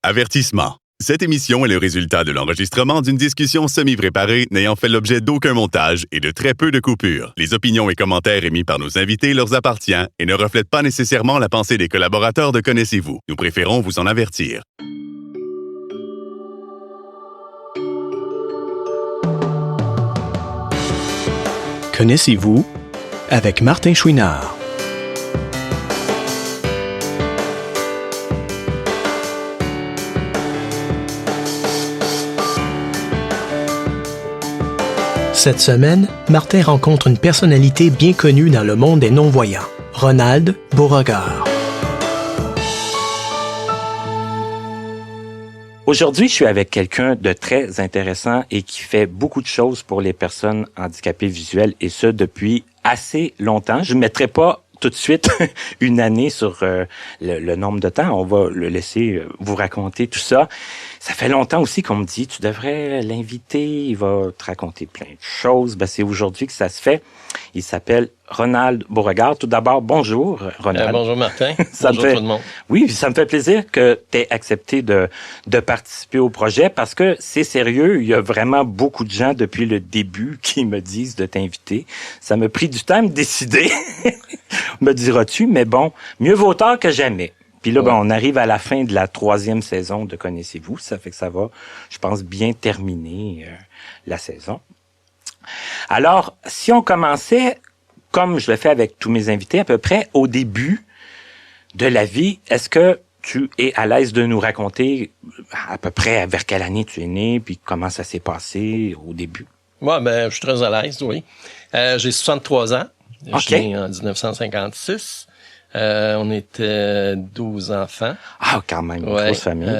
Avertissement. Cette émission est le résultat de l'enregistrement d'une discussion semi-préparée n'ayant fait l'objet d'aucun montage et de très peu de coupures. Les opinions et commentaires émis par nos invités leur appartiennent et ne reflètent pas nécessairement la pensée des collaborateurs de Connaissez-vous. Nous préférons vous en avertir. Connaissez-vous avec Martin Chouinard. Cette semaine, Martin rencontre une personnalité bien connue dans le monde des non-voyants, Ronald Beauregard. Aujourd'hui, je suis avec quelqu'un de très intéressant et qui fait beaucoup de choses pour les personnes handicapées visuelles, et ce, depuis assez longtemps. Je ne mettrai pas tout de suite une année sur le nombre de temps. On va le laisser vous raconter tout ça. Ça fait longtemps aussi qu'on me dit, tu devrais l'inviter, il va te raconter plein de choses. Ben, c'est aujourd'hui que ça se fait. Il s'appelle Ronald Beauregard. Tout d'abord, bonjour, Ronald. Bonjour, Martin. Bonjour tout le monde. Oui, ça me fait plaisir que tu aies accepté de participer au projet parce que c'est sérieux. Il y a vraiment beaucoup de gens depuis le début qui me disent de t'inviter. Ça m'a pris du temps à me décider, me diras-tu, mais bon, mieux vaut tard que jamais. Puis là, ben, on arrive à la fin de la 3e saison de Connaissez-vous. Ça fait que ça va, je pense, bien terminer la saison. Alors, si on commençait, comme je le fais avec tous mes invités, à peu près au début de la vie, est-ce que tu es à l'aise de nous raconter à peu près vers quelle année tu es né, puis comment ça s'est passé au début? Moi, ben, je suis très à l'aise, oui. J'ai 63 ans. Je suis né en 1956. On était 12 enfants. Ah, quand même, une grosse famille.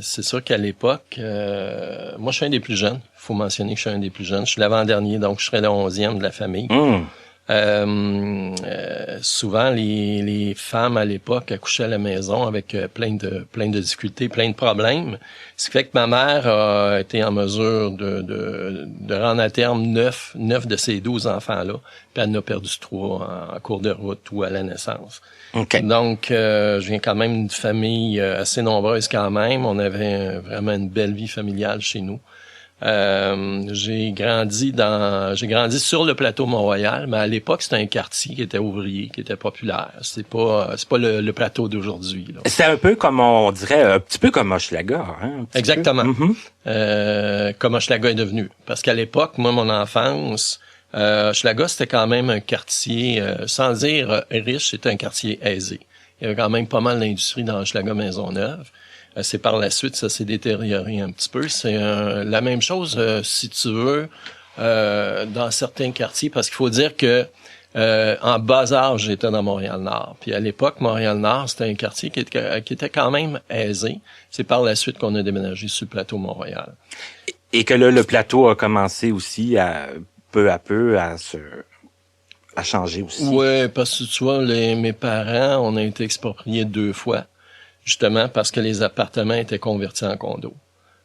C'est sûr qu'à l'époque, moi, je suis un des plus jeunes. Il faut mentionner que je suis un des plus jeunes. Je suis l'avant-dernier, donc je serais le 11e de la famille. Souvent, les femmes à l'époque accouchaient à la maison avec plein de difficultés, plein de problèmes. Ce qui fait que ma mère a été en mesure de rendre à terme 9 de ces 12 enfants-là. Puis elle en a perdu 3 en cours de route ou à la naissance. Okay. Donc, je viens quand même d'une famille assez nombreuse quand même. On avait vraiment une belle vie familiale chez nous. J'ai grandi sur le plateau Mont-Royal, mais à l'époque, c'était un quartier qui était ouvrier, qui était populaire. C'est pas le plateau d'aujourd'hui, là. C'est un peu comme, on dirait, un petit peu comme Hochelaga, hein? Exactement. Comme Hochelaga est devenu. Parce qu'à l'époque, moi, mon enfance, Hochelaga, c'était quand même un quartier, sans dire riche, c'était un quartier aisé. Il y avait quand même pas mal d'industrie dans Hochelaga Maisonneuve. C'est par la suite, ça s'est détérioré un petit peu. C'est la même chose, si tu veux, dans certains quartiers, parce qu'il faut dire que en bas âge, j'étais dans Montréal-Nord. Puis à l'époque, Montréal-Nord, c'était un quartier qui était quand même aisé. C'est par la suite qu'on a déménagé sur le plateau Mont-Royal. Et que là, le plateau a commencé aussi peu à peu à changer aussi. Oui, parce que tu vois, mes parents, on a été expropriés 2 fois. Justement parce que les appartements étaient convertis en condos.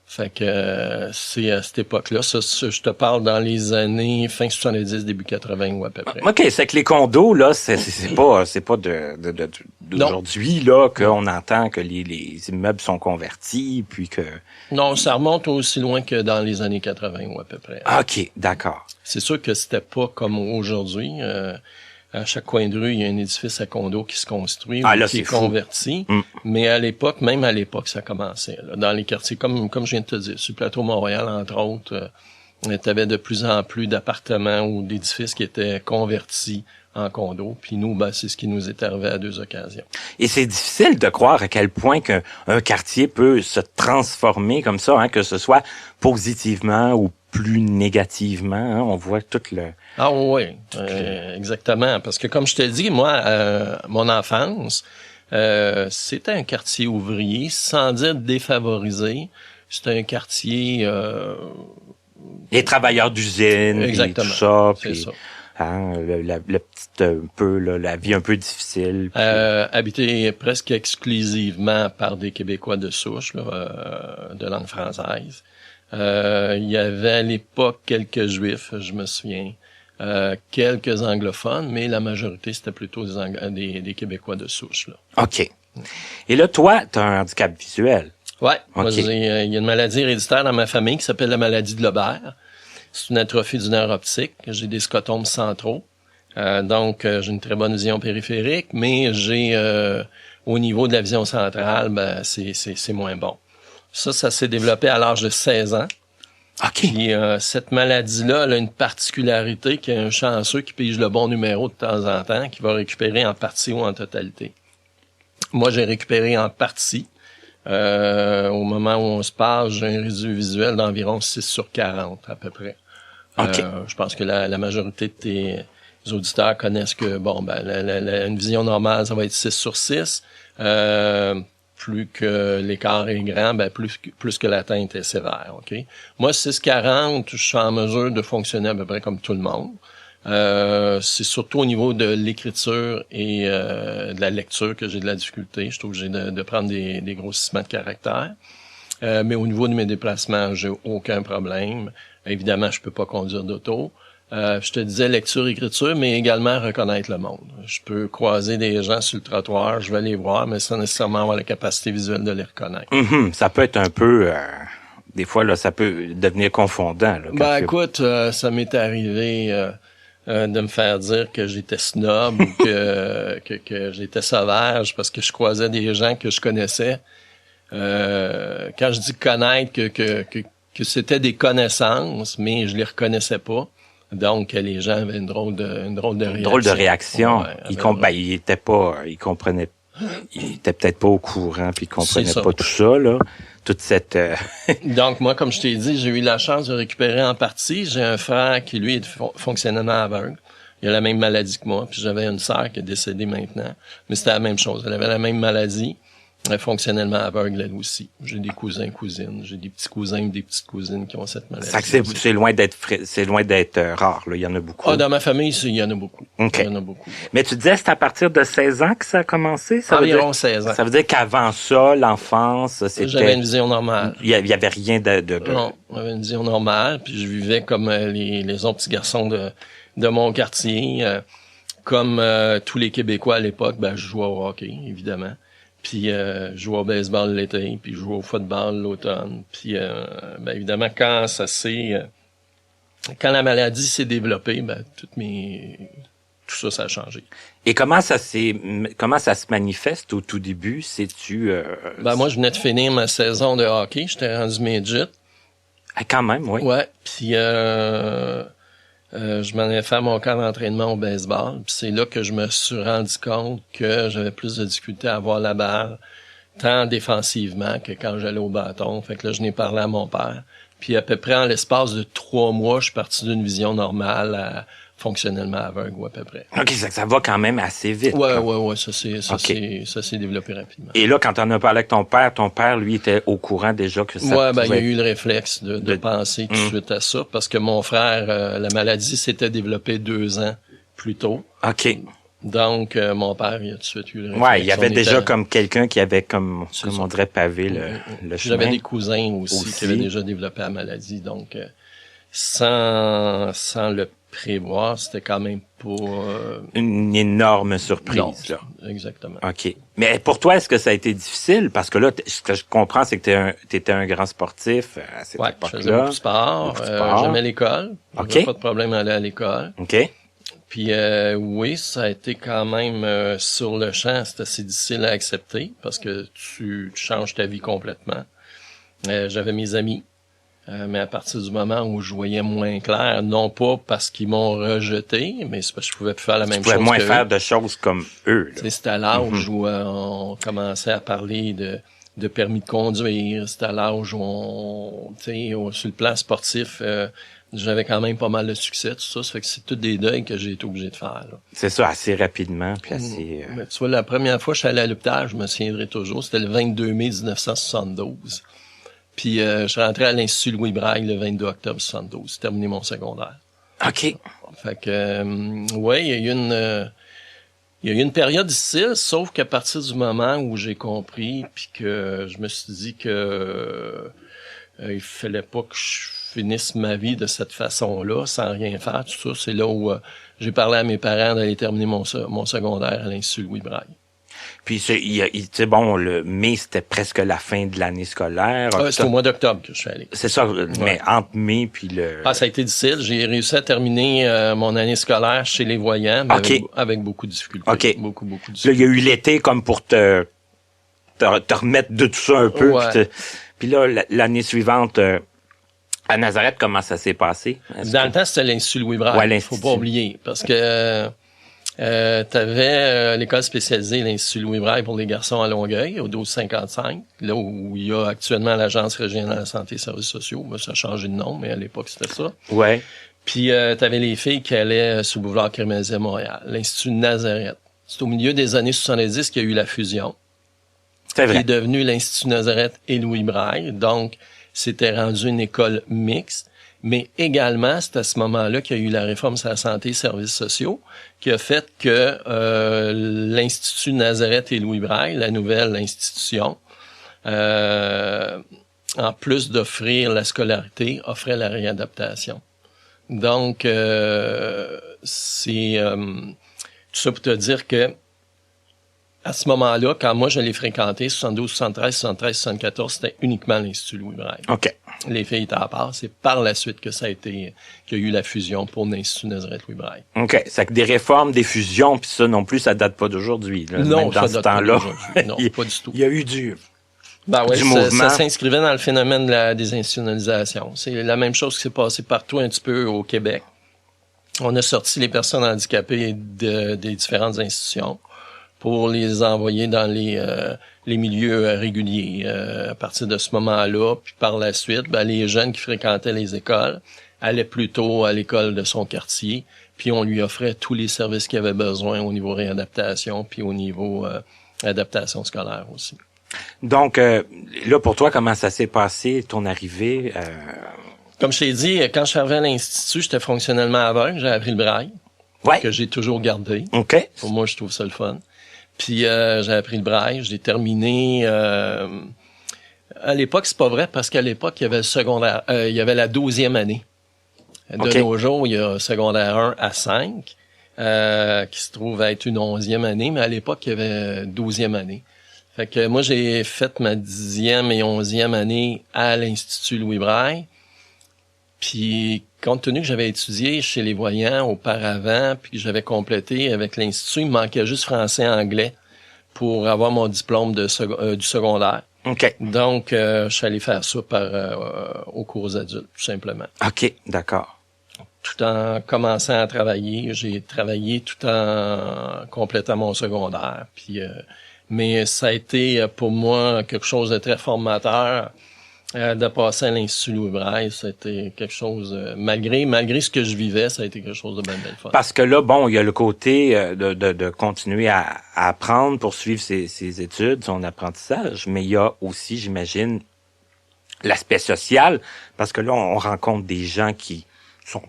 Fait que c'est à cette époque-là. Ça, je te parle dans les années fin 70, début 80 ou à peu près. OK, c'est que les condos, là, c'est pas d'aujourd'hui, là, qu'on entend que les immeubles sont convertis, puis que... Non, ça remonte aussi loin que dans les années 80 ou à peu près. OK, d'accord. C'est sûr que c'était pas comme aujourd'hui. À chaque coin de rue, il y a un édifice à condo qui se construit ou qui est converti. Mais à l'époque, même à l'époque, ça commençait. Là, dans les quartiers, comme je viens de te dire, sur le plateau Mont-Royal, entre autres, tu avais de plus en plus d'appartements ou d'édifices qui étaient convertis en condo. Puis nous, ben, c'est ce qui nous est arrivé à 2 occasions. Et c'est difficile de croire à quel point qu'un quartier peut se transformer comme ça, hein, que ce soit positivement ou plus négativement. Hein, on voit tout le... Ah oui, exactement. Parce que comme je te dis, moi, mon enfance, c'était un quartier ouvrier, sans dire défavorisé. C'était un quartier... les travailleurs d'usine, et tout ça. C'est ça. Hein, la petite un peu la vie un peu difficile. Habité presque exclusivement par des Québécois de souche, là, de langue française. Il y avait à l'époque quelques Juifs, je me souviens. Quelques anglophones, mais la majorité, c'était plutôt des Québécois de souche, là. OK. Et là, toi, tu as un handicap visuel. Ouais. OK. Moi, il y a une maladie héréditaire dans ma famille qui s'appelle la maladie de Lebert. C'est une atrophie du nerf optique. J'ai des scotomes centraux. Donc, j'ai une très bonne vision périphérique, mais j'ai, au niveau de la vision centrale, ben, c'est moins bon. Ça s'est développé à l'âge de 16 ans. OK. Puis, cette maladie-là, elle a une particularité qu'il y a un chanceux qui pige le bon numéro de temps en temps, qui va récupérer en partie ou en totalité. Moi, j'ai récupéré en partie. Au moment où on se parle, j'ai un résidu visuel d'environ 6/40 à peu près. OK. Je pense que la majorité de tes auditeurs connaissent que une vision normale, ça va être 6/6. Plus que l'écart est grand, plus que l'atteinte est sévère. Ok. Moi, 6/40, je suis en mesure de fonctionner à peu près comme tout le monde. C'est surtout au niveau de l'écriture et de la lecture que j'ai de la difficulté. Je suis obligé de prendre des grossissements de caractère. Mais au niveau de mes déplacements, j'ai aucun problème. Évidemment, je peux pas conduire d'auto. Je te disais lecture-écriture, mais également reconnaître le monde. Je peux croiser des gens sur le trottoir, je vais les voir, mais sans nécessairement avoir la capacité visuelle de les reconnaître. Ça peut être un peu... des fois, là, ça peut devenir confondant. Là, écoute, ça m'est arrivé de me faire dire que j'étais snob ou que j'étais sauvage parce que je croisais des gens que je connaissais. Quand je dis connaître, que c'était des connaissances, mais je les reconnaissais pas. Donc, les gens avaient une drôle de réaction. Une drôle de réaction. Ouais, il était pas, il comprenait, il était peut-être pas au courant, puis il comprenait pas tout ça, là. Toute cette... Donc, moi, comme je t'ai dit, j'ai eu la chance de récupérer en partie. J'ai un frère qui, lui, est fonctionnellement aveugle. Il a la même maladie que moi. Puis j'avais une sœur qui est décédée maintenant. Mais c'était la même chose. Elle avait la même maladie. Elle est fonctionnellement aveugle, elle aussi. J'ai des cousins, cousines. J'ai des petits cousins et des petites cousines qui ont cette maladie. C'est loin d'être rare, là. Il y en a beaucoup. Dans ma famille, il y en a beaucoup. Okay. Il y en a beaucoup. Mais tu disais, c'est à partir de 16 ans que ça a commencé? Environ 16 ans. Ça veut dire qu'avant ça, l'enfance, c'était... J'avais une vision normale. Il y avait rien de... Non, j'avais une vision normale, puis je vivais comme les autres petits garçons de mon quartier. Comme tous les Québécois à l'époque, je jouais au hockey, évidemment. Puis je jouais au baseball l'été, puis je jouais au football l'automne. Puis évidemment, quand la maladie s'est développée, tout ça a changé. Et comment ça se manifeste au tout début? Sais-tu... moi, je venais de finir ma saison de hockey. J'étais rendu midget. Ah, quand même, oui. Ouais. Puis je m'en ai fait mon camp d'entraînement au baseball. Puis c'est là que je me suis rendu compte que j'avais plus de difficulté à avoir la balle, tant défensivement que quand j'allais au bâton. Fait que là, je n'ai parlé à mon père. Puis à peu près en l'espace de 3 mois, je suis parti d'une vision normale à fonctionnellement aveugle, ou à peu près. OK, ça va quand même assez vite. Ouais, ça s'est développé rapidement. Et là, quand on a parlé avec ton père, lui, était au courant déjà que ça il y a eu le réflexe de penser tout de suite à ça, parce que mon frère, la maladie s'était développée 2 ans plus tôt. OK. Donc, mon père, il a tout de suite eu le réflexe. Ouais, il y avait déjà comme quelqu'un qui avait comme on dirait, pavé le chemin. J'avais des cousins aussi qui avaient déjà développé la maladie, donc sans le prévoir, c'était quand même pas... une énorme surprise, non, là. Exactement. OK. Mais pour toi, est-ce que ça a été difficile? Parce que là, ce que je comprends, c'est que t'étais un grand sportif à cette époque-là. Je faisais beaucoup de sport. J'aimais l'école. OK. J'avais pas de problème à aller à l'école. OK. Puis oui, ça a été quand même sur le champ, c'est assez difficile à accepter parce que tu changes ta vie complètement. J'avais mes amis. Mais à partir du moment où je voyais moins clair, non pas parce qu'ils m'ont rejeté, mais c'est parce que je pouvais plus faire la même chose. Tu pouvais moins faire de choses comme eux. C'était à l'âge où on commençait à parler de permis de conduire. C'était à l'âge où sur le plan sportif, j'avais quand même pas mal de succès, tout ça. Ça fait que c'est tous des deuils que j'ai été obligé de faire. Là. C'est ça, assez rapidement, puis assez... Mais tu vois, la première fois que je suis allé à l'hôpital, je me souviendrai toujours, c'était le 22 mai 1972. Puis je suis rentré à l'Institut Louis Braille le 22 octobre 72. J'ai terminé mon secondaire. OK. Fait que, il y a eu une période difficile, sauf qu'à partir du moment où j'ai compris, puis que je me suis dit que il fallait pas que je finisse ma vie de cette façon-là, sans rien faire, tout ça, c'est là où j'ai parlé à mes parents d'aller terminer mon secondaire à l'Institut Louis Braille. Puis tu sais, bon, le mai, c'était presque la fin de l'année scolaire. C'est au mois d'octobre que je suis allé. C'est ça, mais entre mai puis le... Ça a été difficile. J'ai réussi à terminer mon année scolaire chez les voyants, mais avec beaucoup de difficultés. OK. Beaucoup de difficultés. Là, il y a eu l'été comme pour te remettre de tout ça un peu. Ouais. Puis là, l'année suivante... à Nazareth, comment ça s'est passé? Dans le temps, c'était l'Institut Louis Braille. Ouais, l'Institut. Faut pas oublier. Parce que t'avais l'école spécialisée, l'Institut Louis Braille pour les garçons à Longueuil, au 1255, là où il y a actuellement l'Agence régionale de la santé et services sociaux. Ben, ça a changé de nom, mais à l'époque, c'était ça. Ouais. Puis t'avais les filles qui allaient sur le boulevard Crémazie à Montréal. L'Institut Nazareth. C'est au milieu des années 70 qu'il y a eu la fusion. C'est vrai. Qui est devenu l'Institut Nazareth et Louis Braille. Donc, c'était rendu une école mixte, mais également, c'est à ce moment-là qu'il y a eu la réforme sur la santé et services sociaux, qui a fait que l'Institut Nazareth et Louis Braille, la nouvelle institution, en plus d'offrir la scolarité, offrait la réadaptation. Donc, c'est tout ça pour te dire que à ce moment-là, quand moi je l'ai fréquenté, 72, 73, 73, 74, c'était uniquement l'Institut Louis Braille. OK. Les filles étaient à part. C'est par la suite que ça a été, qu'il y a eu la fusion pour l'Institut Nazareth Louis Braille. OK. C'est que des réformes, des fusions, puis ça non plus, ça date pas d'aujourd'hui. Là. Non, même dans ça ce date temps-là. pas d'aujourd'hui. Non, pas du tout. Il y a eu du Ça mouvement. s'inscrivait dans le phénomène de la désinstitutionnalisation. C'est la même chose qui s'est passée partout un petit peu au Québec. On a sorti les personnes handicapées des différentes institutions pour les envoyer dans les milieux réguliers. À partir de ce moment-là, puis par la suite, les jeunes qui fréquentaient les écoles allaient plutôt à l'école de son quartier, puis on lui offrait tous les services qu'il avait besoin au niveau réadaptation, puis au niveau adaptation scolaire aussi. Donc, là, pour toi, comment ça s'est passé, ton arrivée? Comme je t'ai dit, quand je suis arrivé à l'Institut, j'étais fonctionnellement aveugle, j'ai appris le braille, que j'ai toujours gardé. OK. Pour moi, je trouve ça le fun. Puis j'ai appris le braille, j'ai terminé à l'époque, c'est pas vrai parce qu'à l'époque, il y avait le secondaire, il y avait la 12e année. De nos jours, il y a secondaire 1 à 5 qui se trouve à être une 11e année, mais à l'époque, il y avait 12e année. Fait que moi, j'ai fait ma 10e et 11e année à l'Institut Louis Braille. Puis, compte tenu que j'avais étudié chez les voyants auparavant, puis que j'avais complété avec l'Institut, il me manquait juste français et anglais pour avoir mon diplôme du secondaire. OK. Donc, je suis allé faire ça aux cours adultes, tout simplement. OK, d'accord. Tout en commençant à travailler, j'ai travaillé tout en complétant mon secondaire. Puis, mais ça a été pour moi quelque chose de très formateur. De passer à l'Institut Louis Braille, c'était quelque chose, malgré ce que je vivais, ça a été quelque chose de bien fun. Parce que là, bon, il y a le côté de continuer à apprendre, poursuivre ses études, son apprentissage, mais il y a aussi, j'imagine, l'aspect social, parce que là, on rencontre des gens qui sont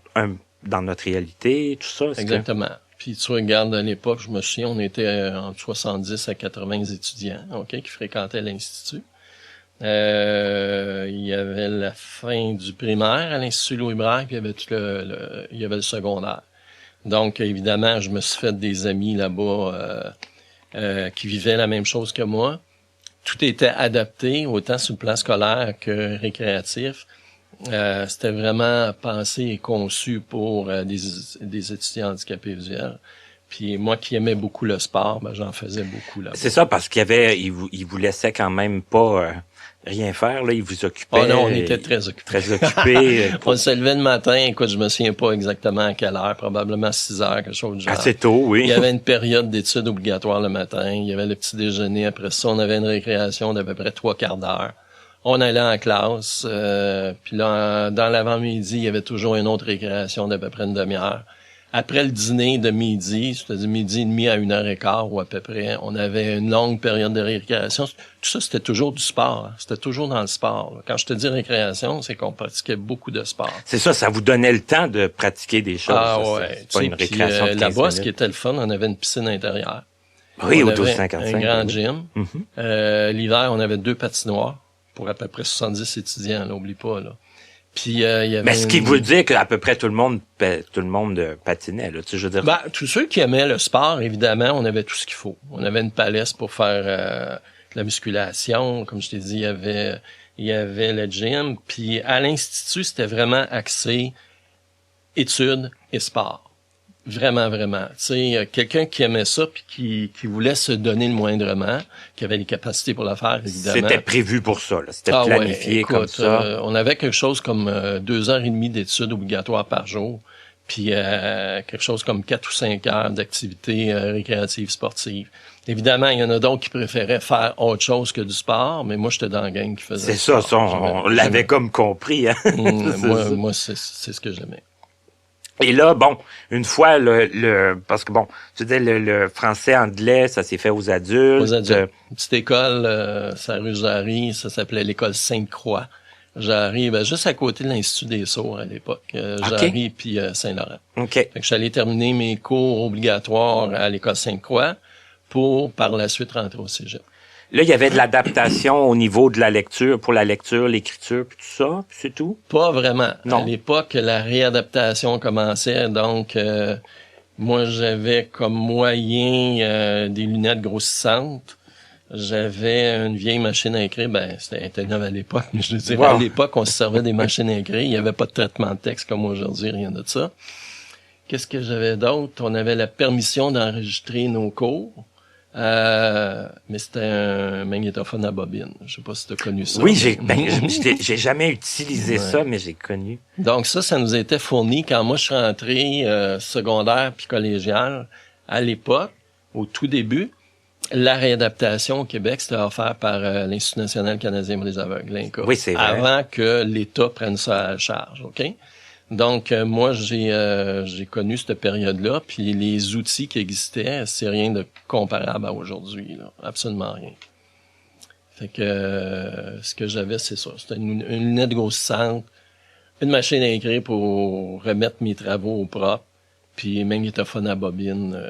dans notre réalité, tout ça. Exactement. Puis tu regardes à l'époque, je me souviens, on était entre 70 à 80 étudiants, qui fréquentaient l'Institut. Il y avait la fin du primaire à l'Institut Louis Braille, puis il y avait il y avait le secondaire. Donc, évidemment, je me suis fait des amis là-bas qui vivaient la même chose que moi. Tout était adapté, autant sur le plan scolaire que récréatif. C'était vraiment pensé et conçu pour des étudiants handicapés visuels. Puis moi qui aimais beaucoup le sport, j'en faisais beaucoup là-bas. C'est ça, parce il vous laissait quand même pas rien faire, là, il vous occupait. Oh non, on était très occupés. Très occupés. On se levait le matin, écoute, je me souviens pas exactement à quelle heure, probablement 6 heures, quelque chose du genre. Assez tôt, oui. Il y avait une période d'études obligatoire le matin, il y avait le petit déjeuner, après ça, on avait une récréation d'à peu près 3/4 d'heure. On allait en classe, puis là, dans l'avant-midi, il y avait toujours une autre récréation d'à peu près une demi-heure. Après le dîner de midi, c'est-à-dire midi et demi à 1h15 ou à peu près, on avait une longue période de récréation. Tout ça, c'était toujours du sport. Hein. C'était toujours dans le sport. Là. Quand je te dis récréation, c'est qu'on pratiquait beaucoup de sport. C'est ça vous donnait le temps de pratiquer des choses. Ah ça, ouais. C'est pas une récréation de 15 là-bas, minutes. ce qui était le fun, on avait une piscine intérieure. Oui, on au avait 1255. un grand oui. gym. Mm-hmm. L'hiver, on avait 2 patinoires pour à peu près 70 étudiants, là, oublie pas, là. Puis il y avait Mais ce qui veut dire qu'à peu près tout le monde patinait, là, tu sais, je veux dire. Ben, tous ceux qui aimaient le sport, évidemment, on avait tout ce qu'il faut. On avait une palette pour faire de la musculation, comme je t'ai dit, il y avait le gym, puis à l'institut, c'était vraiment axé études et sport. Vraiment, vraiment. Tu sais, quelqu'un qui aimait ça puis qui voulait se donner le moindrement, qui avait les capacités pour le faire, évidemment. C'était prévu pour ça, là. C'était planifié ouais, écoute, comme ça. On avait quelque chose comme 2h30 d'études obligatoires par jour, puis quelque chose comme 4 ou 5 heures d'activités récréatives sportives. Évidemment, il y en a d'autres qui préféraient faire autre chose que du sport, mais moi, j'étais dans la gang qui faisait C'est ça, on l'avait comme compris. Hein? Moi, c'est ce que j'aimais. Et là, bon, une fois parce que bon, tu disais le français-anglais, ça s'est fait aux adultes. Aux adultes. Une petite école, ça rue Jarry, ça s'appelait l'école Sainte-Croix. Jarry, juste à côté de l'Institut des Sourds à l'époque. Jarry puis Saint-Laurent. OK. Fait que j'allais terminer mes cours obligatoires à l'école Sainte-Croix pour par la suite rentrer au cégep. Là, il y avait de l'adaptation au niveau de la lecture, pour la lecture, l'écriture, puis tout ça, puis c'est tout? Pas vraiment. Non. À l'époque, la réadaptation commençait, donc moi, j'avais comme moyen des lunettes grossissantes. J'avais une vieille machine à écrire, c'était neuve à l'époque, mais je veux dire, à l'époque, on se servait des machines à écrire. Il n'y avait pas de traitement de texte comme aujourd'hui, rien de ça. Qu'est-ce que j'avais d'autre? On avait la permission d'enregistrer nos cours. Mais c'était un magnétophone à bobine. Je sais pas si tu as connu ça. Oui, j'ai jamais utilisé ça, mais j'ai connu. Donc ça nous était fourni quand moi je suis rentré secondaire puis collégial. À l'époque, au tout début, la réadaptation au Québec, c'était offert par l'Institut national canadien pour les aveugles, l'INCA. Oui, c'est vrai. Avant que l'État prenne ça à charge, OK? Donc, moi, j'ai connu cette période-là, puis les outils qui existaient, c'est rien de comparable à aujourd'hui, là. Absolument rien. Fait que ce que j'avais, c'est ça. C'était une lunette grossissante, une machine à écrire pour remettre mes travaux au propre, puis un magnétophone à bobine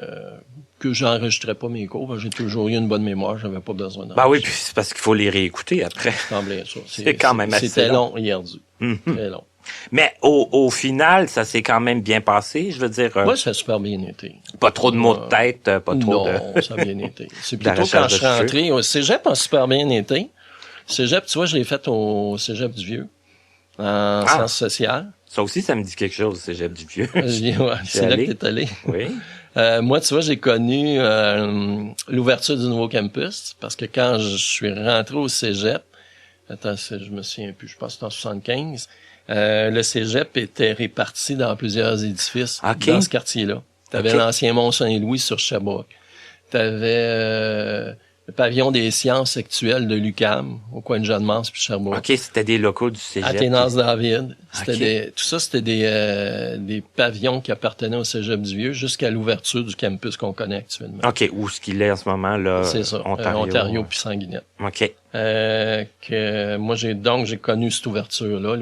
que j'enregistrais pas mes cours. J'ai toujours eu une bonne mémoire, j'avais pas besoin d'enregistrer. Ben oui, puis c'est parce qu'il faut les réécouter après. C'est quand même assez C'était long et ardu. Très long. Mais au final, ça s'est quand même bien passé, je veux dire. Moi, ça a super bien été. Pas trop de mots de tête, pas trop de... Non, ça a bien été. C'est plutôt quand je suis rentré au cégep, a super bien été. Cégep, tu vois, je l'ai fait au cégep du Vieux, en sciences sociales. Ça aussi, ça me dit quelque chose, cégep du Vieux. C'est là que t'es allé. Oui. Moi, tu vois, j'ai connu l'ouverture du nouveau campus, parce que quand je suis rentré au cégep, je me souviens plus, je pense que c'était en 75, le cégep était réparti dans plusieurs édifices dans ce quartier-là. T'avais l'ancien Mont-Saint-Louis sur Sherbrooke. T'avais le pavillon des sciences actuelles de l'UQAM, au coin de Jeanne-Mance puis Sherbrooke. OK, c'était des locaux du cégep. Athénas-David. Tout ça, c'était des pavillons qui appartenaient au cégep du Vieux jusqu'à l'ouverture du campus qu'on connaît actuellement. OK, où ce qu'il est en ce moment, là? C'est ça, Ontario puis Sanguinette. OK. Moi, j'ai connu cette ouverture-là,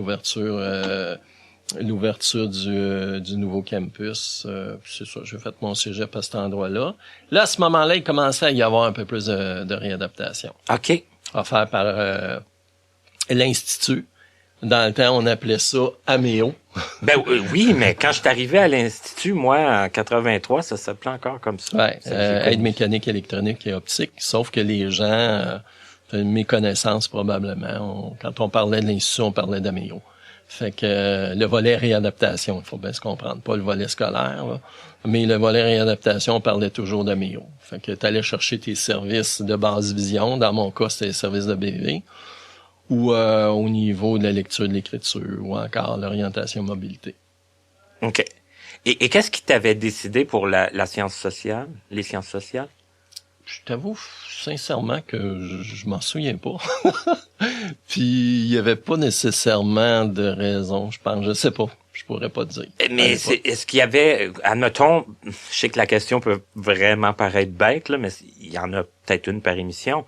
l'ouverture du nouveau campus. C'est ça, j'ai fait mon cégep à cet endroit-là. Là, à ce moment-là, il commençait à y avoir un peu plus de réadaptation. OK. Offert par l'Institut. Dans le temps, on appelait ça Améo. Oui, mais quand je suis arrivé à l'Institut, moi, en 83, ça s'appelait encore comme ça. Ouais, aide mécanique, électronique et optique. Sauf que les gens, une méconnaissance probablement. Quand on parlait de l'Institut, on parlait d'Améo. Fait que le volet réadaptation, il faut bien se comprendre, pas le volet scolaire, là, mais le volet réadaptation, on parlait toujours d'Améo. Fait que tu allais chercher tes services de basse vision, dans mon cas, c'était les services de BV, ou au niveau de la lecture de l'écriture, ou encore l'orientation mobilité. OK. Et qu'est-ce qui t'avait décidé pour la science sociale, les sciences sociales? Je t'avoue sincèrement que je m'en souviens pas. Puis il y avait pas nécessairement de raison, je pense. Je sais pas. Je pourrais pas te dire. Mais est-ce qu'il y avait, admettons, je sais que la question peut vraiment paraître bête, là, mais il y en a peut-être une par émission.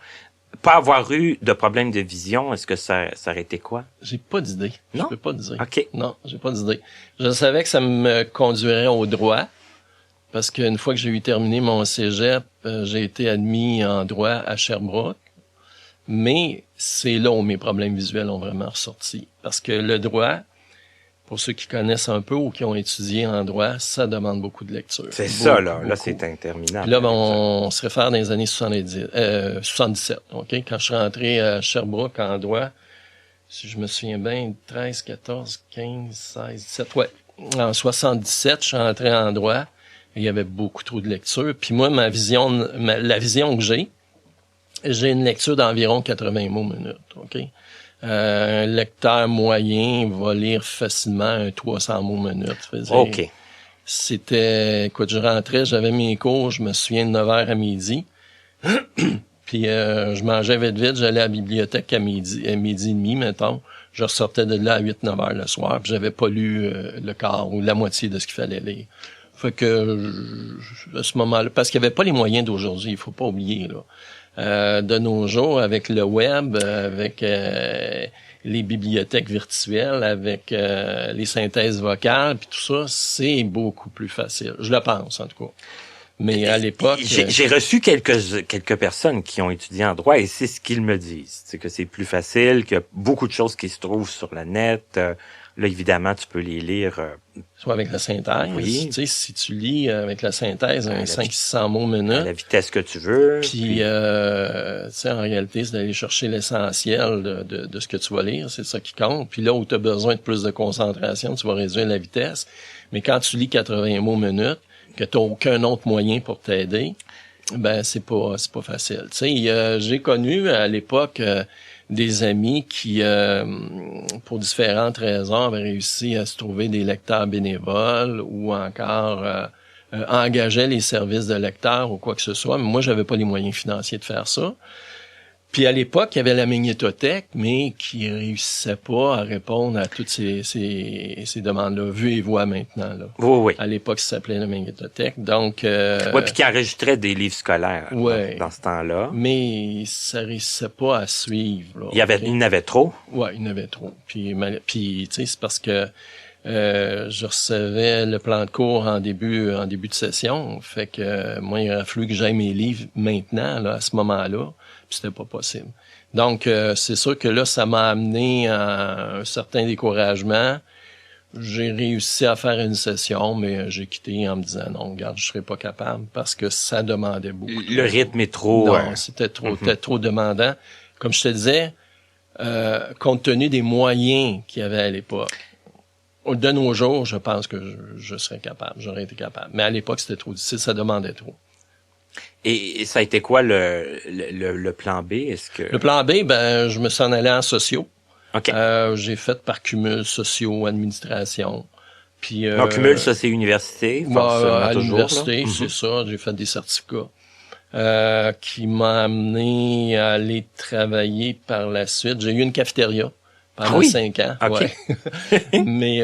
Pas avoir eu de problème de vision, est-ce que ça aurait été quoi? J'ai pas d'idée. Non? Je peux pas te dire. OK. Non, j'ai pas d'idée. Je savais que ça me conduirait au droit. Parce qu'une fois que j'ai eu terminé mon cégep, j'ai été admis en droit à Sherbrooke. Mais c'est là où mes problèmes visuels ont vraiment ressorti. Parce que le droit, pour ceux qui connaissent un peu ou qui ont étudié en droit, ça demande beaucoup de lecture. C'est beaucoup, ça, là. beaucoup. Là, c'est interminable. Puis là, ben, on se réfère dans les années 77, OK? Quand je suis rentré à Sherbrooke en droit, si je me souviens bien, 13, 14, 15, 16, 17, ouais. En 77, je suis rentré en droit. Il y avait beaucoup trop de lecture. Puis moi, la vision que j'ai une lecture d'environ 80 mots minute, OK? Un lecteur moyen va lire facilement un 300 mots minute. OK. Écoute, je rentrais, j'avais mes cours, je me souviens de 9h à midi. Puis je mangeais vite, j'allais à la bibliothèque à midi et demi, mettons. Je ressortais de là à 8-9 heures le soir, puis j'avais pas lu le quart ou la moitié de ce qu'il fallait lire. Fait que à ce moment-là, parce qu'il n'y avait pas les moyens d'aujourd'hui, il faut pas oublier, là. De nos jours, avec le web, avec les bibliothèques virtuelles, avec les synthèses vocales, puis tout ça, c'est beaucoup plus facile. Je le pense, en tout cas. Mais à l'époque... J'ai reçu quelques personnes qui ont étudié en droit et c'est ce qu'ils me disent. C'est que c'est plus facile, qu'il y a beaucoup de choses qui se trouvent sur le net. Là, évidemment, tu peux les lire... Soit avec la synthèse. Oui. Tu sais, si tu lis avec la synthèse un 500-600 mots minute... À la vitesse que tu veux. Puis, tu sais, en réalité, c'est d'aller chercher l'essentiel de ce que tu vas lire. C'est ça qui compte. Puis là où tu as besoin de plus de concentration, tu vas réduire la vitesse. Mais quand tu lis 80 mots minute, que tu n'as aucun autre moyen pour t'aider, ben c'est pas facile. Tu sais, j'ai connu à l'époque des amis qui, pour différentes raisons, avaient réussi à se trouver des lecteurs bénévoles ou encore engageaient les services de lecteurs ou quoi que ce soit. Mais moi, j'avais pas les moyens financiers de faire ça. Puis à l'époque, il y avait la magnétothèque, mais qui réussissait pas à répondre à toutes ces demandes-là, vues et voix maintenant. Là. Oui. À l'époque, ça s'appelait la magnétothèque. Donc, oui, puis qui enregistrait des livres scolaires dans ce temps-là. Mais ça réussissait pas à suivre. Là, il n'avait trop. Ouais, il y en avait trop. Puis tu sais, c'est parce que je recevais le plan de cours en début de session. Fait que moi, il a fallu que j'aille mes livres maintenant, là, à ce moment-là. Puis c'était pas possible. Donc, c'est sûr que là, ça m'a amené à un certain découragement. J'ai réussi à faire une session, mais j'ai quitté en me disant non, regarde, je serais pas capable parce que ça demandait beaucoup. Le rythme est trop... Non, c'était trop demandant. Comme je te disais, compte tenu des moyens qu'il y avait à l'époque, de nos jours, je pense que je serais capable, j'aurais été capable. Mais à l'époque, c'était trop difficile, ça demandait trop. Et ça a été quoi le plan B? Est-ce que... Le plan B, ben, je me suis en allé en sociaux. OK. J'ai fait par cumul sociaux, administration. Puis, cumul, ça, c'est université? À l'université, c'est ça. J'ai fait des certificats. Qui m'a amené à aller travailler par la suite. J'ai eu une cafétéria pendant 5 ans. Okay. Ouais. Mais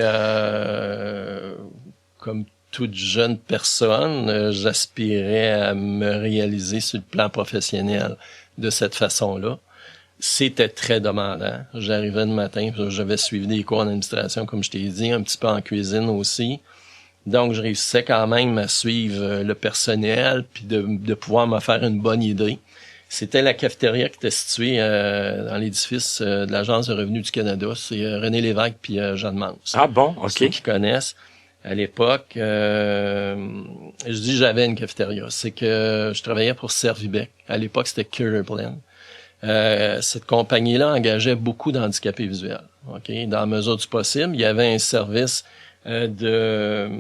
comme toute jeune personne, j'aspirais à me réaliser sur le plan professionnel de cette façon-là. C'était très demandant. J'arrivais le matin, j'avais suivi des cours en administration, comme je t'ai dit, un petit peu en cuisine aussi. Donc, je réussissais quand même à suivre le personnel puis de pouvoir me faire une bonne idée. C'était la cafétéria qui était située dans l'édifice de l'Agence de revenus du Canada. C'est René Lévesque puis Jeanne Mance. Ah bon, OK. Ceux qui connaissent. À l'époque, je dis j'avais une cafétéria. C'est que je travaillais pour Servibec. À l'époque, c'était CareerPlan. Cette compagnie-là engageait beaucoup d'handicapés visuels. OK? Dans la mesure du possible, il y avait un service de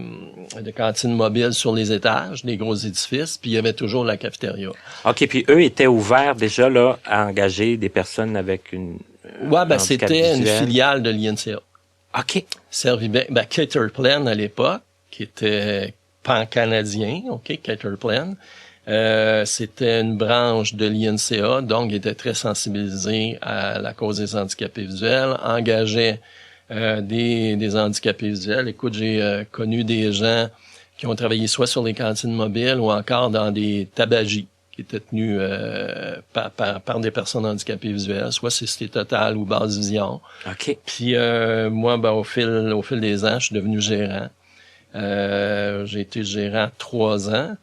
cantine mobile sur les étages, des gros édifices, puis il y avait toujours la cafétéria. OK, puis eux étaient ouverts déjà là à engager des personnes avec une c'était une filiale de l'INCA. OK. Servibec, CareerPlan à l'époque, qui était pan-canadien, OK, CareerPlan. C'était une branche de l'INCA, donc il était très sensibilisé à la cause des handicapés visuels, engageait des handicapés visuels. Écoute, j'ai connu des gens qui ont travaillé soit sur les cantines mobiles ou encore dans des tabagies qui étaient tenus par des personnes handicapées visuelles, soit Cité Totale ou Basse Vision. OK. Puis moi, au fil des ans, je suis devenu gérant. J'ai été gérant 3 ans,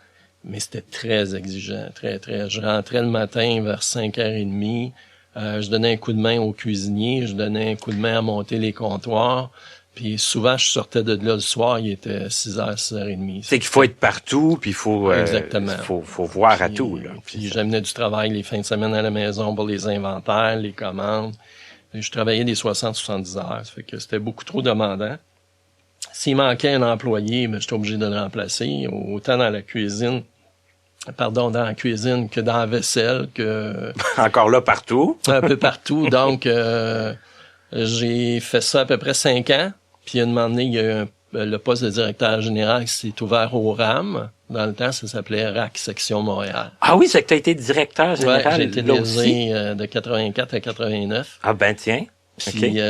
mais c'était très exigeant, très. Je rentrais le matin vers 5h30. Je donnais un coup de main au cuisinier, je donnais un coup de main à monter les comptoirs. Puis souvent, je sortais de là le soir, il était 6h, 6h30. C'est qu'il faut être partout, puis il faut, Exactement. faut voir à tout, là. Puis j'amenais du travail les fins de semaine à la maison pour les inventaires, les commandes. Et je travaillais des 60-70 heures. Ça fait que c'était beaucoup trop demandant. S'il manquait un employé, ben, j'étais obligé de le remplacer, autant dans la cuisine que dans la vaisselle, que... Encore là, partout. Un peu partout. Donc, j'ai fait ça à peu près 5 ans. Puis, à un moment donné, il y a eu le poste de directeur général qui s'est ouvert au RAM. Dans le temps, ça s'appelait RAC Section Montréal. Ah oui, c'est que tu as été directeur général. Ouais, j'ai été là aussi. de 84 à 89. Ah ben tiens. Puis,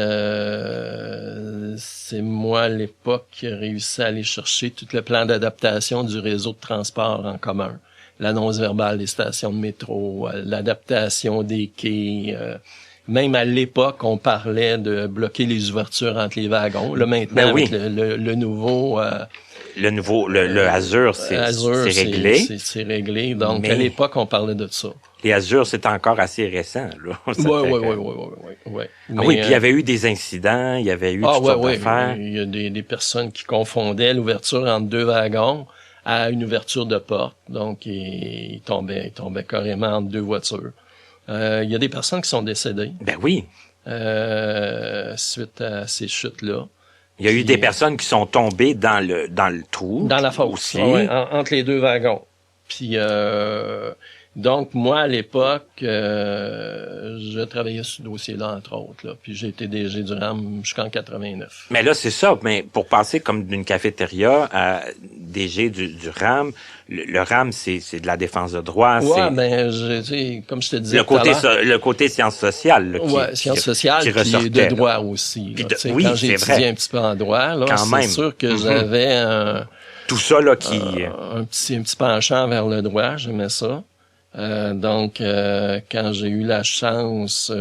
c'est moi, à l'époque, qui ai réussi à aller chercher tout le plan d'adaptation du réseau de transport en commun. L'annonce verbale des stations de métro, l'adaptation des quais. Même à l'époque, on parlait de bloquer les ouvertures entre les wagons. Là, maintenant, Ben oui. avec le nouveau... le Azur, c'est réglé. C'est réglé. Donc, Mais à l'époque, on parlait de ça. Les Azur, c'est encore assez récent, là. Oui. Ah oui, puis il y avait eu des incidents, il y avait eu toutes sortes d'affaires. Il y a des personnes qui confondaient l'ouverture entre 2 wagons à une ouverture de porte. Donc, ils tombaient carrément entre 2 voitures. Il y a des personnes qui sont décédées. Ben oui. Suite à ces chutes-là. Il y a eu des personnes qui sont tombées dans le trou. Dans la fosse. Aussi. Entre les 2 wagons. Puis, donc, moi, à l'époque, je travaillais sur ce dossier-là, entre autres, là. Puis j'ai été DG du RAM jusqu'en 89. Mais là, c'est ça. Mais pour passer comme d'une cafétéria à DG du RAM, le RAM, c'est de la défense de droit. Ouais, ben, comme je te disais le côté sciences sociales. Là, sciences sociales, puis de droit aussi. Là, oui, quand j'ai étudié un petit peu en droit, là, c'est sûr que j'avais tout ça, là, un petit penchant vers le droit, j'aimais ça. Donc, quand j'ai eu la chance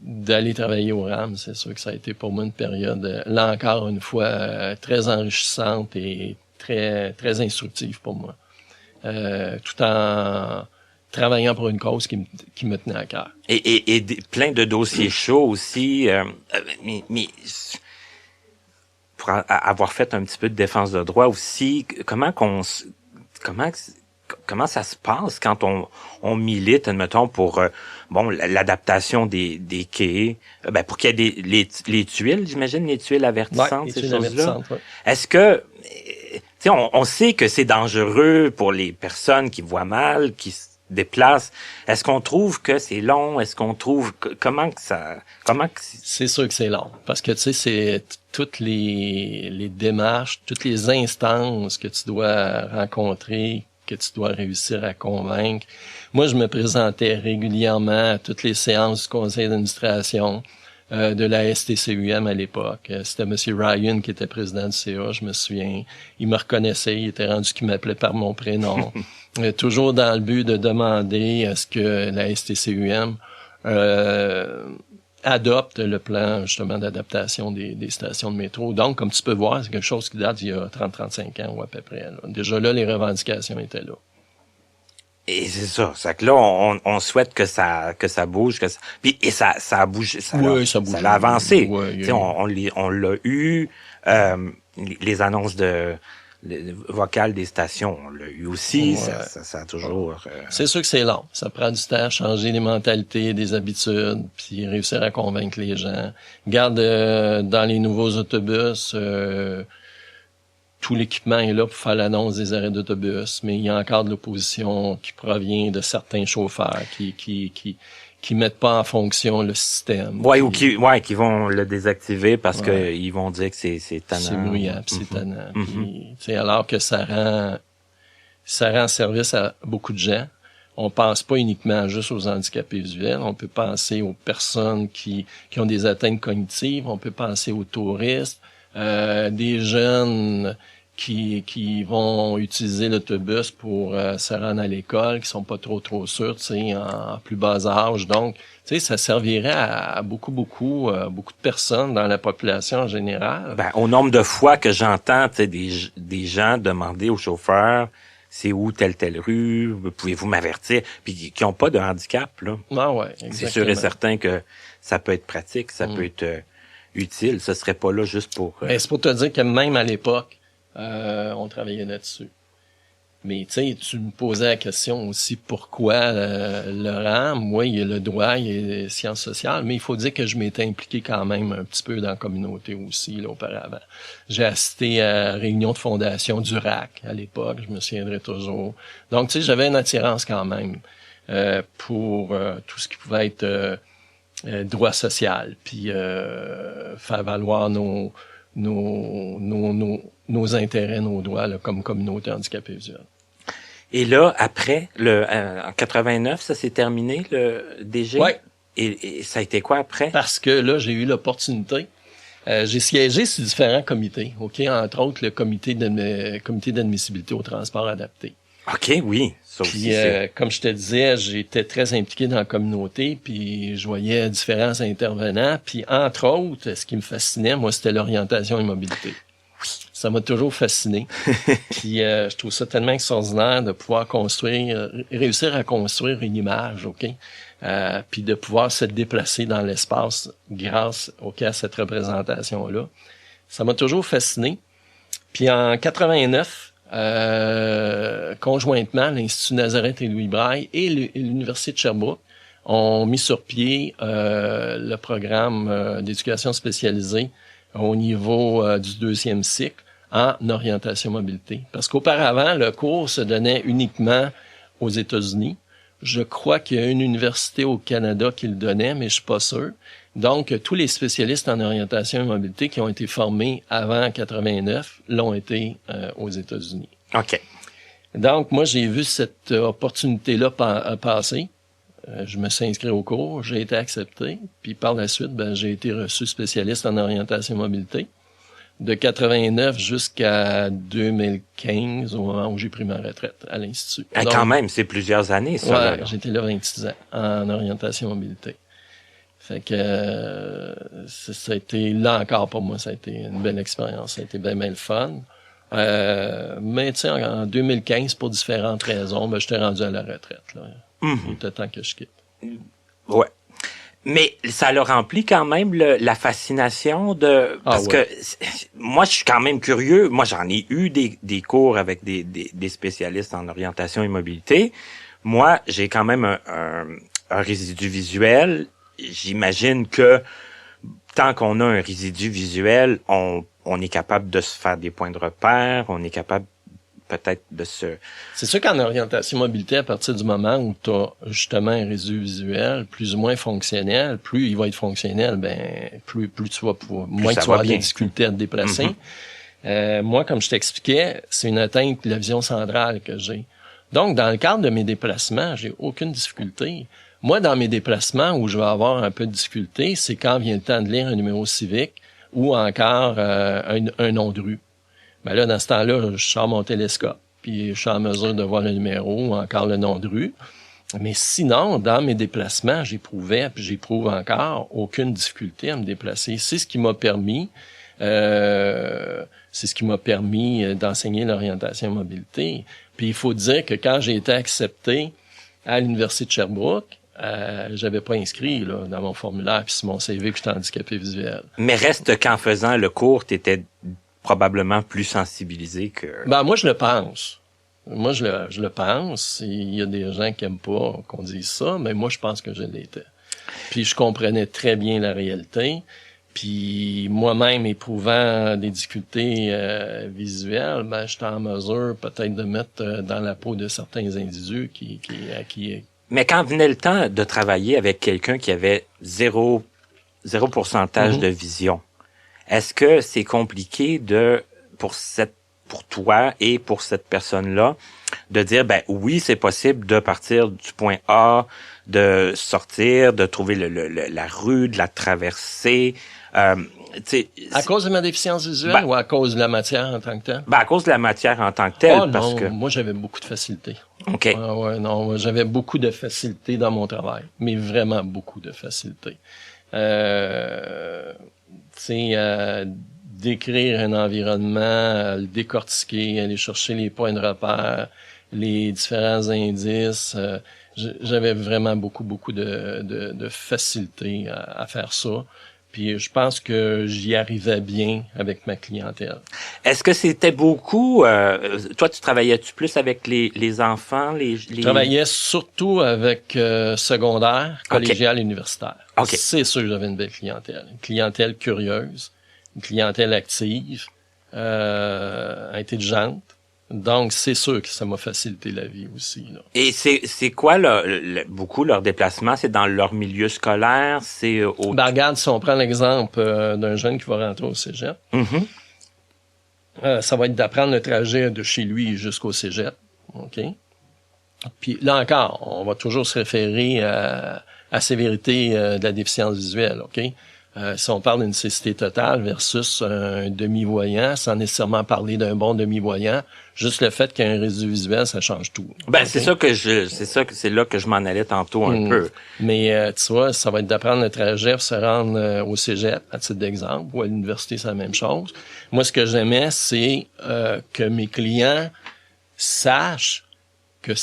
d'aller travailler au RAM, c'est sûr que ça a été pour moi une période, là encore une fois, très enrichissante et très très instructive pour moi. Tout en travaillant pour une cause qui me tenait à cœur. Et plein de dossiers chauds aussi. Mais pour avoir fait un petit peu de défense de droit aussi, comment ça se passe quand on milite, admettons, pour l'adaptation des quais, pour qu'il y ait les tuiles, j'imagine, les tuiles avertissantes, ces choses-là. Ouais. Est-ce que, tu sais, on sait que c'est dangereux pour les personnes qui voient mal, qui se déplacent. Est-ce qu'on trouve que c'est long? Est-ce qu'on trouve c'est sûr que c'est long, parce que tu sais, c'est toutes les démarches, toutes les instances que tu dois rencontrer, que tu dois réussir à convaincre. Moi, je me présentais régulièrement à toutes les séances du conseil d'administration de la STCUM à l'époque. C'était M. Ryan qui était président du CA, je me souviens. Il me reconnaissait, il était rendu qu'il m'appelait par mon prénom. Toujours dans le but de demander à ce que la STCUM adopte le plan justement d'adaptation des stations de métro. Donc, comme tu peux voir, c'est quelque chose qui date d'il y a 30-35 ans ou à peu près. Là. Déjà là, les revendications étaient là. Et c'est ça. C'est que là, on souhaite que ça bouge, et ça a bougé. Ça a avancé. Oui, on l'a eu, les annonces vocales des stations, on l'a eu aussi. Ouais. Ça a toujours... C'est sûr que c'est long. Ça prend du temps à changer les mentalités, des habitudes, puis réussir à convaincre les gens. Regarde, dans les nouveaux autobus, tout l'équipement est là pour faire l'annonce des arrêts d'autobus, mais il y a encore de l'opposition qui provient de certains chauffeurs qui mettent pas en fonction le système. Ouais, ou qui vont le désactiver parce que ils vont dire que c'est tannant. C'est bruyant, puis c'est tannant. Puis, alors que ça rend service à beaucoup de gens. On pense pas uniquement juste aux handicapés visuels, on peut penser aux personnes qui ont des atteintes cognitives, on peut penser aux touristes, des jeunes qui vont utiliser l'autobus pour se rendre à l'école, qui sont pas trop sûrs, tu sais, en plus bas âge. Donc, tu sais, ça servirait à beaucoup de personnes dans la population en général. Au nombre de fois que j'entends, tu sais, des gens demander aux chauffeurs c'est où telle rue, pouvez-vous m'avertir, puis qui ont pas de handicap, là. Ah ouais, exactement. C'est sûr et certain que ça peut être pratique, ça peut être utile, ce serait pas là juste pour... Ben, c'est pour te dire que même à l'époque, on travaillait là-dessus. Mais tu sais, tu me posais la question aussi pourquoi Laurent, moi, il y a le droit, il y a les sciences sociales, mais il faut dire que je m'étais impliqué quand même un petit peu dans la communauté aussi, là, auparavant. J'ai assisté à la réunion de fondation du RAC à l'époque, je me souviendrai toujours. Donc, tu sais, j'avais une attirance quand même pour tout ce qui pouvait être droit social, puis faire valoir nos intérêts, nos droits là, comme communauté handicapée visuelle. Et là, après, en 89, ça s'est terminé, le DG? Ouais. Et ça a été quoi après? Parce que là, j'ai eu l'opportunité. J'ai siégé sur différents comités, OK? Entre autres, le comité d'admissibilité au transport adapté. OK, oui. Ça Puis, aussi, comme je te disais, j'étais très impliqué dans la communauté, puis je voyais différents intervenants. Puis, entre autres, ce qui me fascinait, moi, c'était l'orientation et mobilité. Ça m'a toujours fasciné. Puis, je trouve ça tellement extraordinaire de pouvoir réussir à construire une image, OK? Puis de pouvoir se déplacer dans l'espace grâce à cette représentation-là. Ça m'a toujours fasciné. Puis, en 89, conjointement, l'Institut Nazareth et Louis Braille et l'Université de Sherbrooke ont mis sur pied le programme d'éducation spécialisée au niveau du 2e cycle en orientation mobilité. Parce qu'auparavant, le cours se donnait uniquement aux États-Unis. Je crois qu'il y a une université au Canada qui le donnait, mais je suis pas sûr. Donc, tous les spécialistes en orientation et mobilité qui ont été formés avant 89 l'ont été aux États-Unis. OK. Donc, moi, j'ai vu cette opportunité-là passer. Je me suis inscrit au cours, j'ai été accepté, puis par la suite, j'ai été reçu spécialiste en orientation et mobilité. De 89 jusqu'à 2015, au moment où j'ai pris ma retraite à l'Institut. Donc, quand même, c'est plusieurs années, ça. Ouais, j'étais là 26 ans en orientation et mobilité. Fait que ça a été, là encore pour moi, ça a été une belle expérience, ça a été bien le fun. Mais tu sais, en 2015, pour différentes raisons, j'étais rendu à la retraite. Là. Il était temps que je quitte. Ouais. Mais ça l'a rempli quand même la fascination de... Parce que moi, je suis quand même curieux. Moi, j'en ai eu des cours avec des spécialistes en orientation et mobilité. Moi, j'ai quand même un résidu visuel. J'imagine que tant qu'on a un résidu visuel, on est capable de se faire des points de repère, on est capable peut-être de se... C'est sûr qu'en orientation mobilité, à partir du moment où tu as justement un résidu visuel plus ou moins fonctionnel, plus il va être fonctionnel, plus tu vas pouvoir, moins que tu vas avoir des difficultés à te déplacer. Moi, comme je t'expliquais, c'est une atteinte de la vision centrale que j'ai. Donc, dans le cadre de mes déplacements, j'ai aucune difficulté. Moi, dans mes déplacements où je vais avoir un peu de difficulté, c'est quand vient le temps de lire un numéro civique ou encore un nom de rue. Ben là, dans ce temps-là, je sors mon télescope, puis je suis en mesure de voir le numéro ou encore le nom de rue. Mais sinon, dans mes déplacements, j'éprouvais, puis j'éprouve encore, aucune difficulté à me déplacer. C'est ce qui m'a permis d'enseigner l'orientation et mobilité. Puis il faut dire que quand j'ai été accepté à l'Université de Sherbrooke, j'avais pas inscrit là, dans mon formulaire puis sur mon CV que j'étais handicapé visuel. Mais reste qu'en faisant le cours, t'étais probablement plus sensibilisé que... Moi, je le pense. Moi, je le pense. Il y a des gens qui aiment pas qu'on dise ça, mais moi, je pense que je l'étais. Puis je comprenais très bien la réalité. Puis moi-même, éprouvant des difficultés visuelles, j'étais en mesure peut-être de mettre dans la peau de certains individus qui Mais quand venait le temps de travailler avec quelqu'un qui avait zéro pourcentage de vision, est-ce que c'est compliqué pour toi et pour cette personne-là de dire, oui, c'est possible de partir du point A, de sortir, de trouver la rue, de la traverser, à cause de ma déficience visuelle ou à cause de la matière en tant que telle? À cause de la matière en tant que telle, parce que... moi, j'avais beaucoup de facilité. OK. J'avais beaucoup de facilité dans mon travail, mais vraiment beaucoup de facilité. Décrire un environnement, le décortiquer, aller chercher les points de repère, les différents indices. J'avais vraiment beaucoup de facilité à faire ça. Puis je pense que j'y arrivais bien avec ma clientèle. Est-ce que c'était beaucoup... toi, tu travaillais-tu plus avec les enfants? Je travaillais surtout avec secondaire, collégial, universitaire. Okay. C'est sûr que j'avais une belle clientèle. Une clientèle curieuse, une clientèle active, intelligente. Donc, c'est sûr que ça m'a facilité la vie aussi, là. Et c'est quoi, beaucoup leur déplacement? C'est dans leur milieu scolaire? C'est au... Ben, regarde, si on prend l'exemple d'un jeune qui va rentrer au cégep, ça va être d'apprendre le trajet de chez lui jusqu'au cégep, OK? Puis là encore, on va toujours se référer à sévérité de la déficience visuelle, OK? Si on parle d'une cécité totale versus un demi-voyant, sans nécessairement parler d'un bon demi-voyant, juste le fait qu'il y ait un résidu visuel, ça change tout. Ben, okay? c'est là que je m'en allais tantôt un peu. Mais, tu vois, ça va être d'apprendre le trajet pour se rendre au cégep, à titre d'exemple, ou à l'université, c'est la même chose. Moi, ce que j'aimais, c'est que mes clients sachent que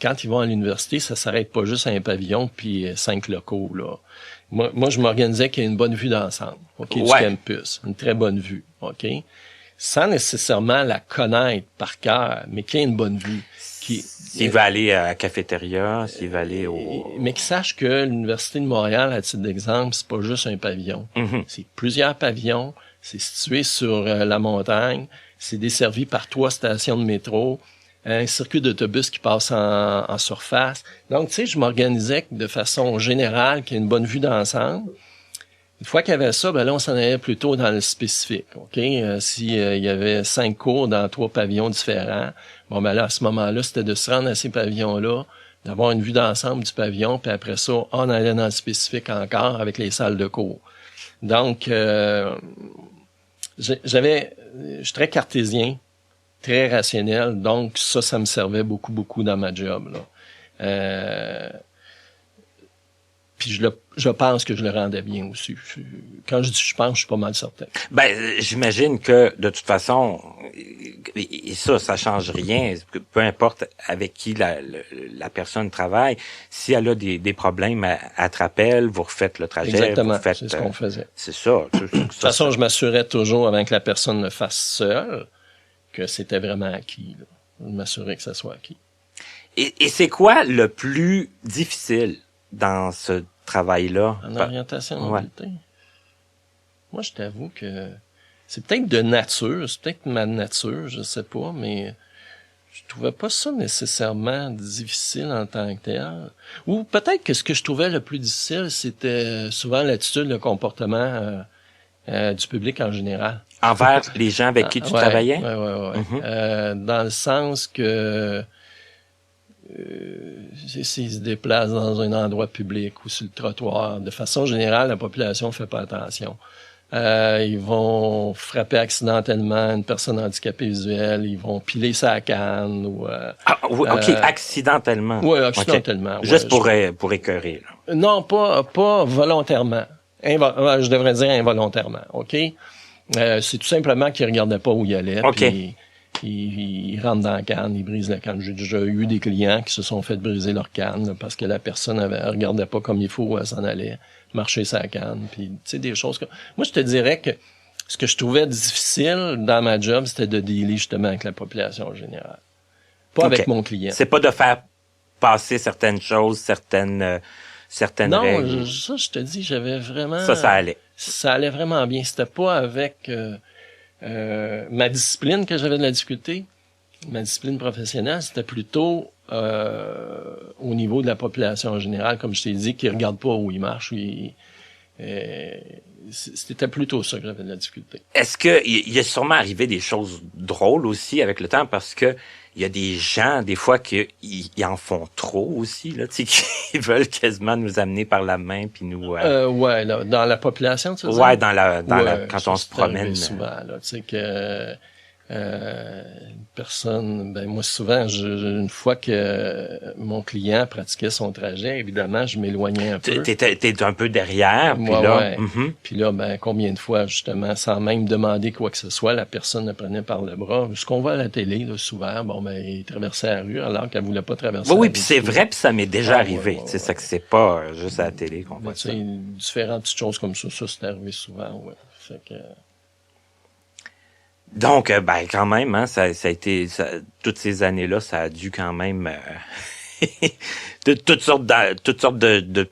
quand ils vont à l'université, ça s'arrête pas juste à un pavillon puis 5 locaux, là. Moi, je m'organisais qu'il y ait une bonne vue d'ensemble, OK, du campus, une très bonne vue, OK, sans nécessairement la connaître par cœur, mais qu'il y ait une bonne vue. S'il va aller à la cafétéria, s'il va aller au... Mais qu'il sache que l'Université de Montréal, à titre d'exemple, c'est pas juste un pavillon. C'est plusieurs pavillons, c'est situé sur la montagne, c'est desservi par 3 stations de métro, un circuit d'autobus qui passe en surface. Donc, tu sais, je m'organisais de façon générale qu'il y ait une bonne vue d'ensemble. Une fois qu'il y avait ça, ben là, on s'en allait plutôt dans le spécifique, OK? Si il y avait 5 cours dans 3 pavillons différents, bon, ben là, à ce moment-là, c'était de se rendre à ces pavillons-là, d'avoir une vue d'ensemble du pavillon, puis après ça, on allait dans le spécifique encore avec les salles de cours. Donc, je suis très cartésien, très rationnel, donc ça me servait beaucoup dans ma job, là. Puis je pense que je le rendais bien aussi. Quand je dis je pense, je suis pas mal certain. Ben, j'imagine que de toute façon, et ça change rien, peu importe avec qui la personne travaille, si elle a des problèmes, elle te rappelle, vous refaites le trajet. Exactement, vous faites, c'est ce qu'on faisait. C'est ça. De toute façon, je m'assurais toujours avant que la personne le fasse seule, que c'était vraiment acquis, là. Je m'assurais que ça soit acquis. Et c'est quoi le plus difficile dans ce travail-là? En orientation mobilité? Moi, je t'avoue que c'est peut-être de nature, c'est peut-être ma nature, je sais pas, mais je trouvais pas ça nécessairement difficile en tant que tel. Ou peut-être que ce que je trouvais le plus difficile, c'était souvent l'attitude, le comportement du public en général. Envers les gens avec qui tu travaillais? Oui. Dans le sens que s'ils se déplacent dans un endroit public ou sur le trottoir, de façon générale, la population fait pas attention. Ils vont frapper accidentellement une personne handicapée visuelle, ils vont piler sa canne ou... oui, OK, accidentellement. Oui, accidentellement. Okay. Juste pour écœurer, là. Non, pas volontairement. Je devrais dire involontairement, OK? C'est tout simplement qu'ils regardaient pas où ils allaient. OK. Puis ils rentrent dans la canne, ils brisent la canne. J'ai déjà eu des clients qui se sont fait briser leur canne là, parce que la personne regardait pas comme il faut où elle s'en allait, marcher sa canne, puis tu sais, des choses comme... Moi, je te dirais que ce que je trouvais difficile dans ma job, c'était de dealer justement avec la population générale. Pas avec mon client. C'est pas de faire passer certaines choses, certaines règles. Non, ça, je te dis, j'avais vraiment... Ça allait. Ça allait vraiment bien. C'était pas avec ma discipline que j'avais de la difficulté. Ma discipline professionnelle, c'était plutôt au niveau de la population en général, comme je t'ai dit, qui regarde pas où ils marchent. C'était plutôt ça que j'avais de la difficulté. Est-ce que il est sûrement arrivé des choses drôles aussi avec le temps, parce que il y a des gens, des fois, qui en font trop aussi, là, tu sais, qui veulent quasiment nous amener par la main puis nous... ouais, dans la population, tu veux dire? Ouais, quand on se promène. Souvent, là, tu sais que Une personne, ben moi souvent, une fois que mon client pratiquait son trajet, évidemment, je m'éloignais un peu. T'es un peu derrière, puis ouais, là... ouais. Puis là, ben combien de fois, justement, sans même demander quoi que ce soit, la personne le prenait par le bras. Ce qu'on voit à la télé, là, souvent, bon, ben il traversait la rue alors qu'elle voulait pas traverser la rue. Oui, puis c'est vrai, puis ça m'est déjà arrivé. Ouais. C'est ça que c'est pas juste à la télé qu'on voit ça. Différentes petites choses comme ça c'est arrivé souvent, ouais. Fait que... Donc, ben quand même, hein, ça a été toutes ces années-là, ça a dû quand même de toutes sortes de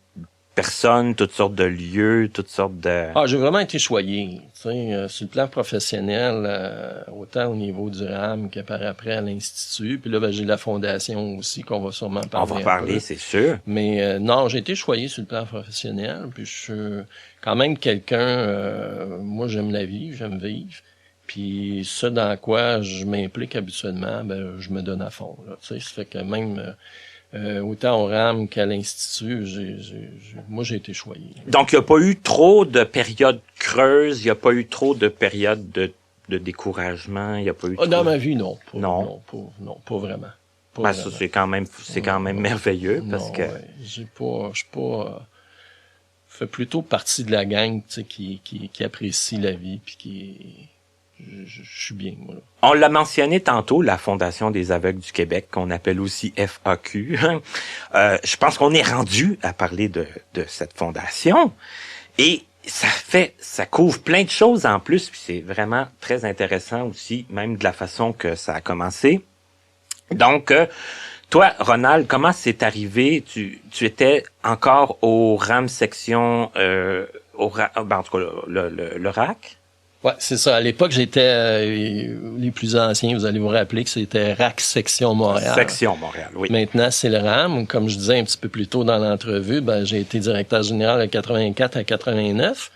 personnes, toutes sortes de lieux, toutes sortes de... Ah, j'ai vraiment été choyé, tu sais, sur le plan professionnel, autant au niveau du RAM que par après à l'Institut. Puis là, ben, j'ai la fondation aussi qu'on va sûrement parler. On va parler, c'est sûr. Mais non, j'ai été choyé sur le plan professionnel. Puis je suis quand même quelqu'un, moi j'aime la vie, j'aime vivre. Puis ce dans quoi je m'implique habituellement, ben je me donne à fond. Là, tu sais, ça fait que même autant au RAM qu'à l'Institut, moi j'ai été choyé. Donc il n'y a pas eu trop de périodes creuses, il n'y a pas eu trop de périodes de découragement, il n'y a pas eu. Dans ma vie, non. Pas vraiment. Ben, ça c'est quand même merveilleux parce que. Ouais, je suis pas. Fait plutôt partie de la gang, tu sais, qui apprécie la vie puis qui. Je suis bien, moi, là. On l'a mentionné tantôt, la Fondation des aveugles du Québec, qu'on appelle aussi FAQ. Je pense qu'on est rendu à parler de cette fondation. Et ça couvre plein de choses en plus, puis c'est vraiment très intéressant aussi, même de la façon que ça a commencé. Donc, toi, Ronald, comment c'est arrivé? Tu étais encore au RAM section, en tout cas, le RAC? Ouais, c'est ça. À l'époque, j'étais les plus anciens, vous allez vous rappeler que c'était RAC Section Montréal. Section Montréal, oui. Maintenant, c'est le RAM. Comme je disais un petit peu plus tôt dans l'entrevue, ben j'ai été directeur général de 84 à 89.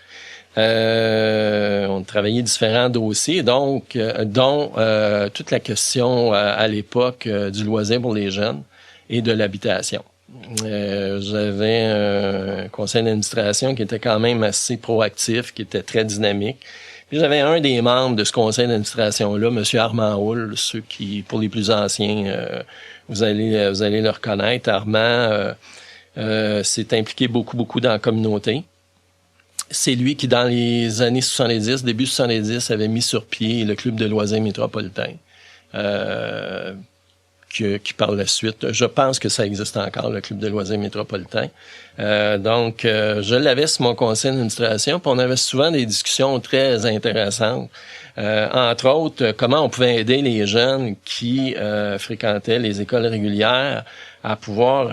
On travaillait différents dossiers, donc dont toute la question à l'époque du loisir pour les jeunes et de l'habitation. J'avais un conseil d'administration qui était quand même assez proactif, qui était très dynamique. Puis j'avais un des membres de ce conseil d'administration-là, M. Armand Houle, ceux qui, pour les plus anciens, vous allez le reconnaître. Armand s'est impliqué beaucoup dans la communauté. C'est lui qui, dans les années 70, début 70, avait mis sur pied le club de loisirs métropolitain. Qui par la suite, je pense que ça existe encore, le club de loisirs métropolitain. Donc, je l'avais sur mon conseil d'administration, puis on avait souvent des discussions très intéressantes. Entre autres, comment on pouvait aider les jeunes qui fréquentaient les écoles régulières à pouvoir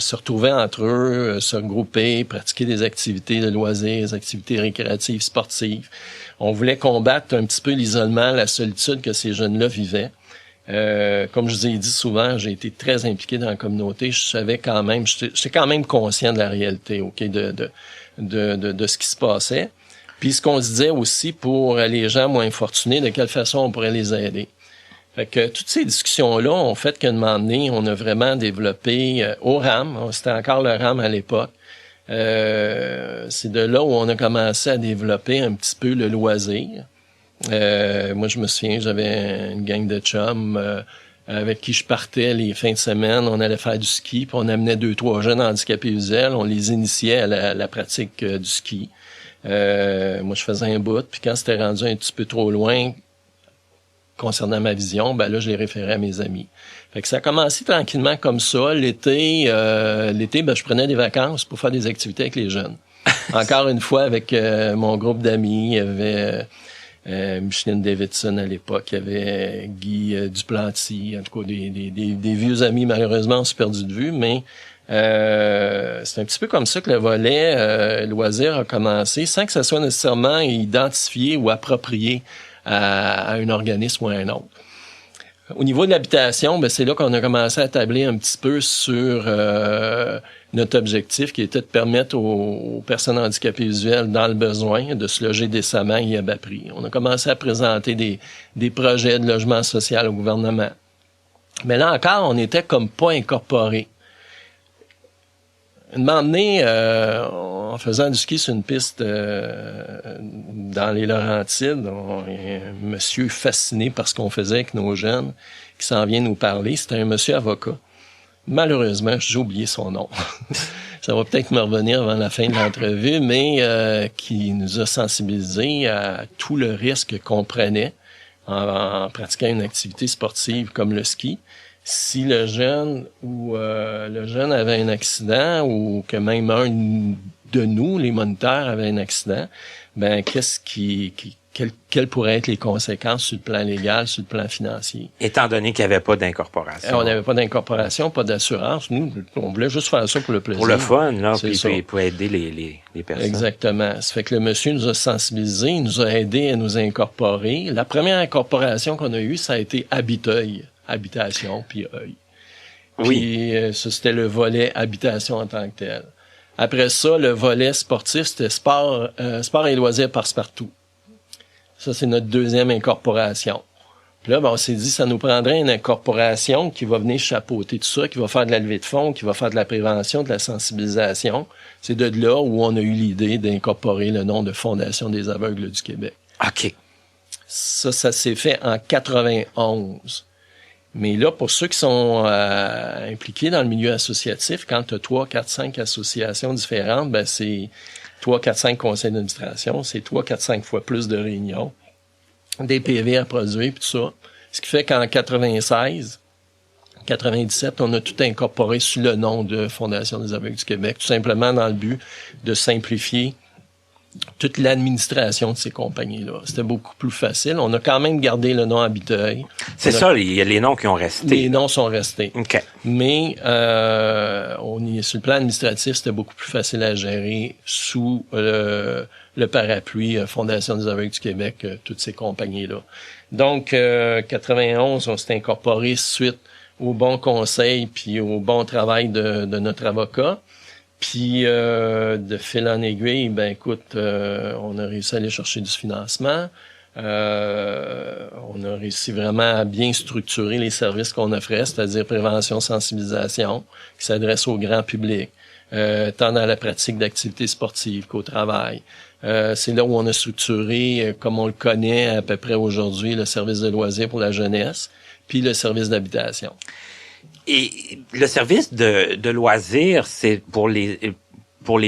se retrouver entre eux, se regrouper, pratiquer des activités de loisirs, des activités récréatives, sportives. On voulait combattre un petit peu l'isolement, la solitude que ces jeunes-là vivaient. Comme je vous ai dit souvent, j'ai été très impliqué dans la communauté. Je savais quand même, j'étais quand même conscient de la réalité, ok, de ce qui se passait. Puis ce qu'on se disait aussi pour les gens moins fortunés, de quelle façon on pourrait les aider. Fait que toutes ces discussions-là ont fait qu'à un moment donné, on a vraiment développé au RAM, c'était encore le RAM à l'époque. C'est de là où on a commencé à développer un petit peu le loisir. Moi, je me souviens, j'avais une gang de chums avec qui je partais les fins de semaine. On allait faire du ski, puis on amenait 2-3 jeunes handicapés visuels. On les initiait à la pratique du ski. Moi, je faisais un bout, puis quand c'était rendu un petit peu trop loin concernant ma vision, ben là, je les référais à mes amis. Fait que ça a commencé tranquillement comme ça. L'été, ben, je prenais des vacances pour faire des activités avec les jeunes. Encore une fois, avec mon groupe d'amis, il y avait... Micheline Davidson à l'époque, il y avait Guy Duplanty, en tout cas des vieux amis, malheureusement on s'est perdu de vue, mais c'est un petit peu comme ça que le volet loisir a commencé, sans que ça soit nécessairement identifié ou approprié à un organisme ou à un autre. Au niveau de l'habitation, ben c'est là qu'on a commencé à tabler un petit peu sur notre objectif, qui était de permettre aux personnes handicapées visuelles dans le besoin de se loger décemment et à bas prix. On a commencé à présenter des projets de logement social au gouvernement. Mais là encore, on était comme pas incorporés. Un moment donné, en faisant du ski sur une piste dans les Laurentides, un monsieur fasciné par ce qu'on faisait avec nos jeunes, qui s'en vient nous parler, c'était un monsieur avocat. Malheureusement, j'ai oublié son nom. Ça va peut-être me revenir avant la fin de l'entrevue, mais qui nous a sensibilisés à tout le risque qu'on prenait en pratiquant une activité sportive comme le ski. Si le jeune avait un accident ou que même un de nous, les moniteurs, avait un accident, ben quelles pourraient être les conséquences sur le plan légal, sur le plan financier? Étant donné qu'il n'y avait pas d'incorporation. On n'avait pas d'incorporation, pas d'assurance. Nous, on voulait juste faire ça pour le plaisir. Pour le fun, là, puis pour aider les personnes. Exactement. Ça fait que le monsieur nous a sensibilisés, il nous a aidés à nous incorporer. La première incorporation qu'on a eue, ça a été Habiteuil. Habitation, puis œil. Oui. Puis ça, c'était le volet habitation en tant que tel. Après ça, le volet sportif, c'était sport et loisirs passe-partout. Ça, c'est notre deuxième incorporation. Puis là, on s'est dit, ça nous prendrait une incorporation qui va venir chapeauter tout ça, qui va faire de la levée de fonds, qui va faire de la prévention, de la sensibilisation. C'est de là où on a eu l'idée d'incorporer le nom de Fondation des aveugles du Québec. OK. Ça s'est fait en 91. Mais là, pour ceux qui sont impliqués dans le milieu associatif, quand tu as 3, 4, 5 associations différentes, ben c'est 3, 4, 5 conseils d'administration, c'est 3, 4, 5 fois plus de réunions, des PV à produire, puis tout ça. Ce qui fait qu'en 96, 97, on a tout incorporé sous le nom de Fondation des aveugles du Québec, tout simplement dans le but de simplifier toute l'administration de ces compagnies-là. C'était beaucoup plus facile. On a quand même gardé le nom Habiteuil. C'est ça, il y a les noms qui ont resté. Les noms sont restés. OK. Mais sur le plan administratif, c'était beaucoup plus facile à gérer sous le parapluie Fondation des aveugles du Québec, toutes ces compagnies-là. Donc, 91, on s'est incorporé suite au bon conseil puis au bon travail de notre avocat. Puis, de fil en aiguille, ben écoute, on a réussi à aller chercher du financement. On a réussi vraiment à bien structurer les services qu'on offrait, c'est-à-dire prévention, sensibilisation, qui s'adresse au grand public, tant dans la pratique d'activités sportives qu'au travail. C'est là où on a structuré, comme on le connaît à peu près aujourd'hui, le service de loisirs pour la jeunesse, puis le service d'habitation. Et le service de loisirs, c'est pour les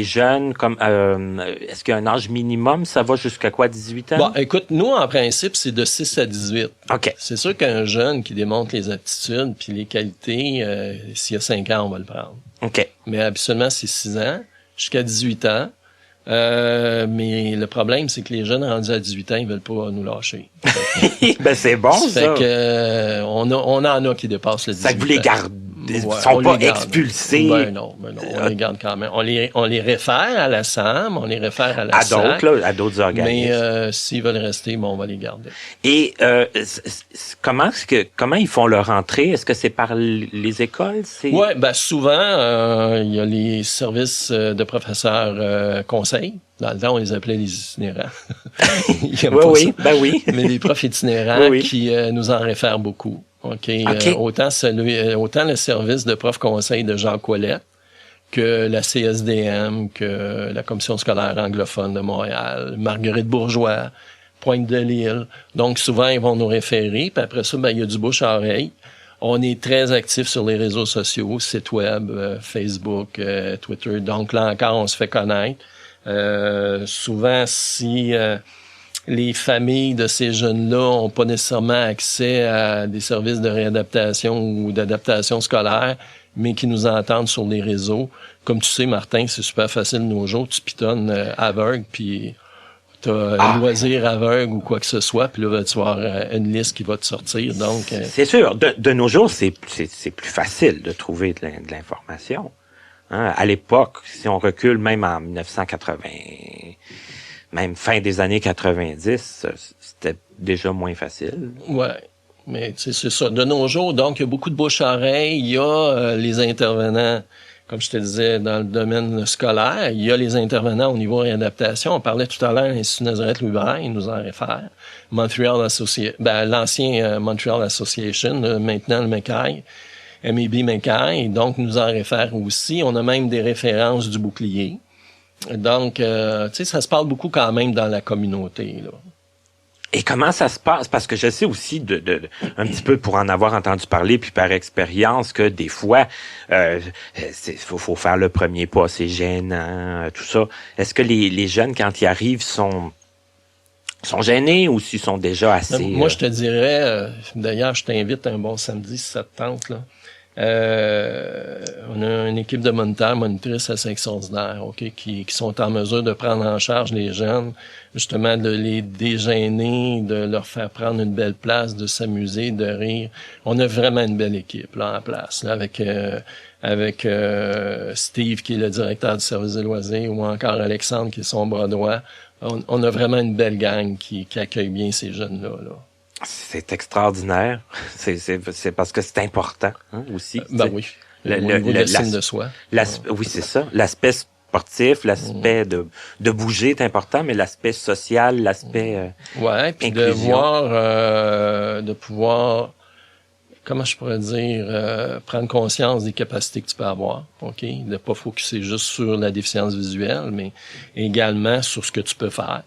jeunes, comme est-ce qu'il y a un âge minimum? Ça va jusqu'à quoi, 18 ans? Bon, écoute, nous, en principe, c'est de 6 à 18. OK. C'est sûr qu'un jeune qui démontre les aptitudes puis les qualités, s'il y a 5 ans, on va le prendre. OK. Mais habituellement, c'est 6 ans, jusqu'à 18 ans. Mais le problème, c'est que les jeunes rendus à 18 ans, ils veulent pas nous lâcher. Ben, c'est bon, ça. Fait que, on en a qui dépassent le 18 ans. Ça que vous les gardez. Ils sont pas expulsés. Ben non, on les garde quand même. On les réfère à la SAM, on les réfère à la SAC. À d'autres organismes. Mais s'ils veulent rester, bon, on va les garder. Et comment ils font leur entrée? Est-ce que c'est par les écoles? Ouais, ben souvent, il y a les services de professeurs conseils. Dans le temps, on les appelait les itinérants. Oui, Mais les profs itinérants oui. qui nous en réfèrent beaucoup. Okay. Autant le service de prof conseil de Jacques Ouellette que la CSDM, que la Commission scolaire anglophone de Montréal, Marguerite Bourgeois, Pointe-de-l'Île. Donc, souvent, ils vont nous référer. Puis après ça, ben, il y a du bouche à oreille. On est très actifs sur les réseaux sociaux, site web, Facebook, Twitter. Donc, là encore, on se fait connaître. Souvent, si les familles de ces jeunes-là ont pas nécessairement accès à des services de réadaptation ou d'adaptation scolaire, mais qui nous entendent sur les réseaux. Comme tu sais, Martin, c'est super facile de nos jours. Tu pitonnes aveugle, puis t'as un loisir aveugle ou quoi que ce soit, puis là, tu vas avoir une liste qui va te sortir. Donc, c'est sûr. De nos jours, c'est plus facile de trouver de l'information. Hein? À l'époque, si on recule même en 1980, même fin des années 90, c'était déjà moins facile. Ouais. Mais c'est ça. De nos jours, donc, il y a beaucoup de bouche-à-oreille. Il y a les intervenants, comme je te disais, dans le domaine scolaire. Il y a les intervenants au niveau réadaptation. On parlait tout à l'heure de l'Institut Nazareth-Louis-Braille, il nous en réfère. L'ancien Montreal Association, maintenant le McKay. MEB Mackay, et donc nous en réfère aussi. On a même des références du bouclier. Donc, tu sais, ça se parle beaucoup quand même dans la communauté, là. Et comment ça se passe? Parce que je sais aussi un petit peu pour en avoir entendu parler, puis par expérience, que des fois, faut faire le premier pas, c'est gênant, tout ça. Est-ce que les jeunes, quand ils arrivent, sont gênés ou s'ils sont déjà assez... Moi, je te dirais, d'ailleurs, je t'invite un bon samedi si ça te tente, là. On a une équipe de moniteurs, monitrices assez extraordinaires, OK, qui sont en mesure de prendre en charge les jeunes, justement de les dégêner, de leur faire prendre une belle place, de s'amuser, de rire. On a vraiment une belle équipe là en place, là, avec Steve qui est le directeur du service des loisirs, ou encore Alexandre qui est son bras droit. On a vraiment une belle gang qui accueille bien ces jeunes-là, là. C'est extraordinaire. C'est parce que c'est important, hein, aussi. Ben oui. L'estime de soi. Oui, c'est ça. L'aspect sportif, l'aspect de bouger est important, mais l'aspect social, l'aspect ouais, puis inclusion. de pouvoir, comment je pourrais dire, prendre conscience des capacités que tu peux avoir, OK? De pas focuser juste sur la déficience visuelle, mais également sur ce que tu peux faire.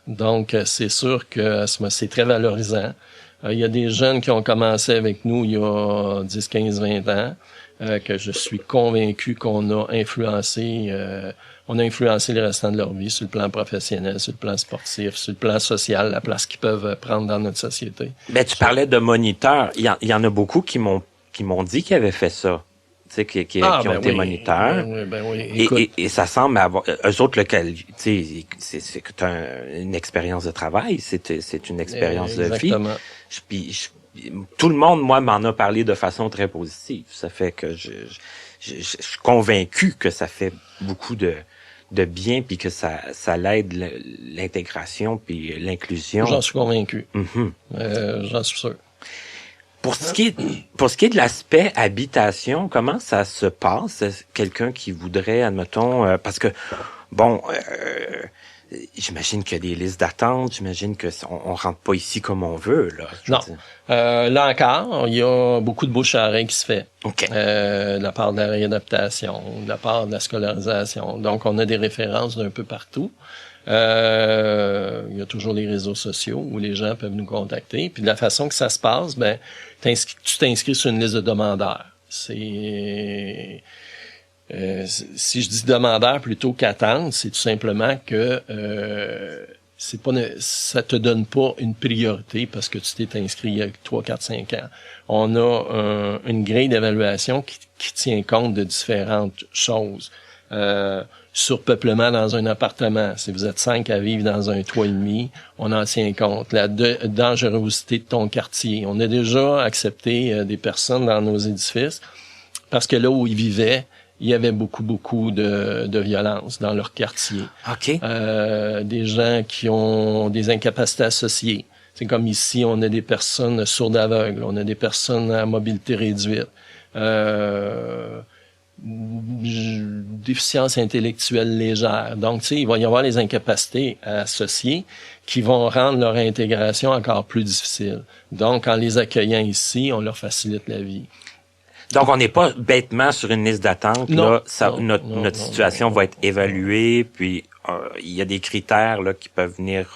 Donc, c'est sûr que c'est très valorisant. Il y a des jeunes qui ont commencé avec nous il y a 10, 15, 20 ans, que je suis convaincu qu'on a influencé le restant de leur vie sur le plan professionnel, sur le plan sportif, sur le plan social, la place qu'ils peuvent prendre dans notre société. Ben, tu parlais de moniteurs. Il y en a beaucoup qui m'ont dit qu'ils avaient fait ça. Tu sais, qui ont été moniteurs. Ben oui. Et ça semble avoir, eux autres, tu sais, c'est une expérience de travail, c'est une expérience de vie. Tout le monde, moi, m'en a parlé de façon très positive. Ça fait que je suis convaincu que ça fait beaucoup de bien, puis que ça l'aide l'intégration puis l'inclusion. J'en suis convaincu. Mm-hmm. J'en suis sûr. Pour ce qui est de l'aspect habitation, comment ça se passe? Quelqu'un qui voudrait, admettons, parce que, bon, j'imagine qu'il y a des listes d'attente, j'imagine que on rentre pas ici comme on veut, là. Non. Là encore, il y a beaucoup de bouche à oreille qui se fait. OK. De la part de la réadaptation, de la part de la scolarisation. Donc, on a des références d'un peu partout. Il y a toujours les réseaux sociaux où les gens peuvent nous contacter. Puis de la façon que ça se passe, ben, tu t'inscris sur une liste de demandeurs. Si je dis demandeur plutôt qu'attente, c'est tout simplement que ça te donne pas une priorité parce que tu t'es inscrit il y a 3, 4, 5 ans. On a une grille d'évaluation qui tient compte de différentes choses. Surpeuplement dans un appartement. Si vous êtes 5 à vivre dans un toit et demi, on en tient compte. La dangerosité de ton quartier. On a déjà accepté des personnes dans nos édifices parce que là où ils vivaient, il y avait beaucoup de violence dans leur quartier. OK. Des gens qui ont des incapacités associées. C'est comme ici, on a des personnes sourdes aveugles, on a des personnes à mobilité réduite. Déficience intellectuelle légère. Donc, tu sais, il va y avoir les incapacités associées qui vont rendre leur intégration encore plus difficile. Donc, en les accueillant ici, on leur facilite la vie. Donc, on n'est pas bêtement sur une liste d'attente. Là, notre situation va être évaluée, puis il y a des critères là qui peuvent venir,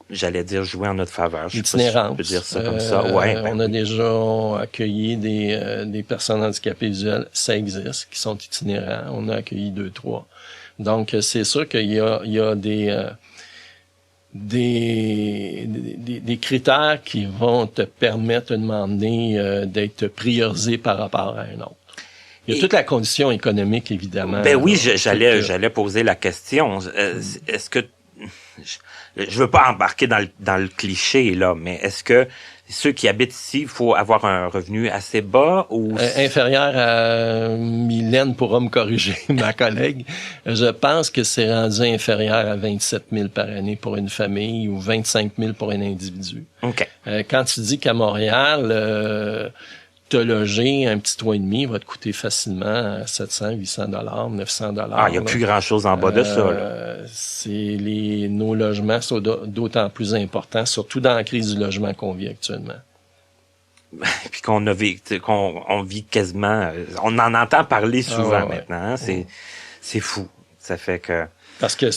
j'allais dire, jouer en notre faveur. Je sais pas si je peux dire ça comme ça. Ouais, on a déjà accueilli des personnes handicapées visuelles, ça existe, qui sont itinérants. On a accueilli 2, 3. Donc, c'est sûr qu'il y a des critères qui vont te permettre de demander d'être priorisé par rapport à un autre. Il y a toute la condition économique, évidemment. Ben oui, j'allais poser la question. Est-ce que je veux pas embarquer dans le cliché là, mais est-ce que ceux qui habitent ici, il faut avoir un revenu assez bas ou inférieur à Mylène pourra me corriger, ma collègue. Je pense que c'est rendu inférieur à 27 000 par année pour une famille ou 25 000 pour un individu. OK. Quand tu dis qu'à Montréal, te loger un petit toit et demi va te coûter facilement 700, 800 $, 900 $. Ah, il y a plus grand-chose en bas de ça, là. Nos logements sont d'autant plus importants, surtout dans la crise du logement qu'on vit actuellement. puis qu'on vit quasiment, on en entend parler souvent maintenant. Hein? C'est fou. Ça fait que... Parce que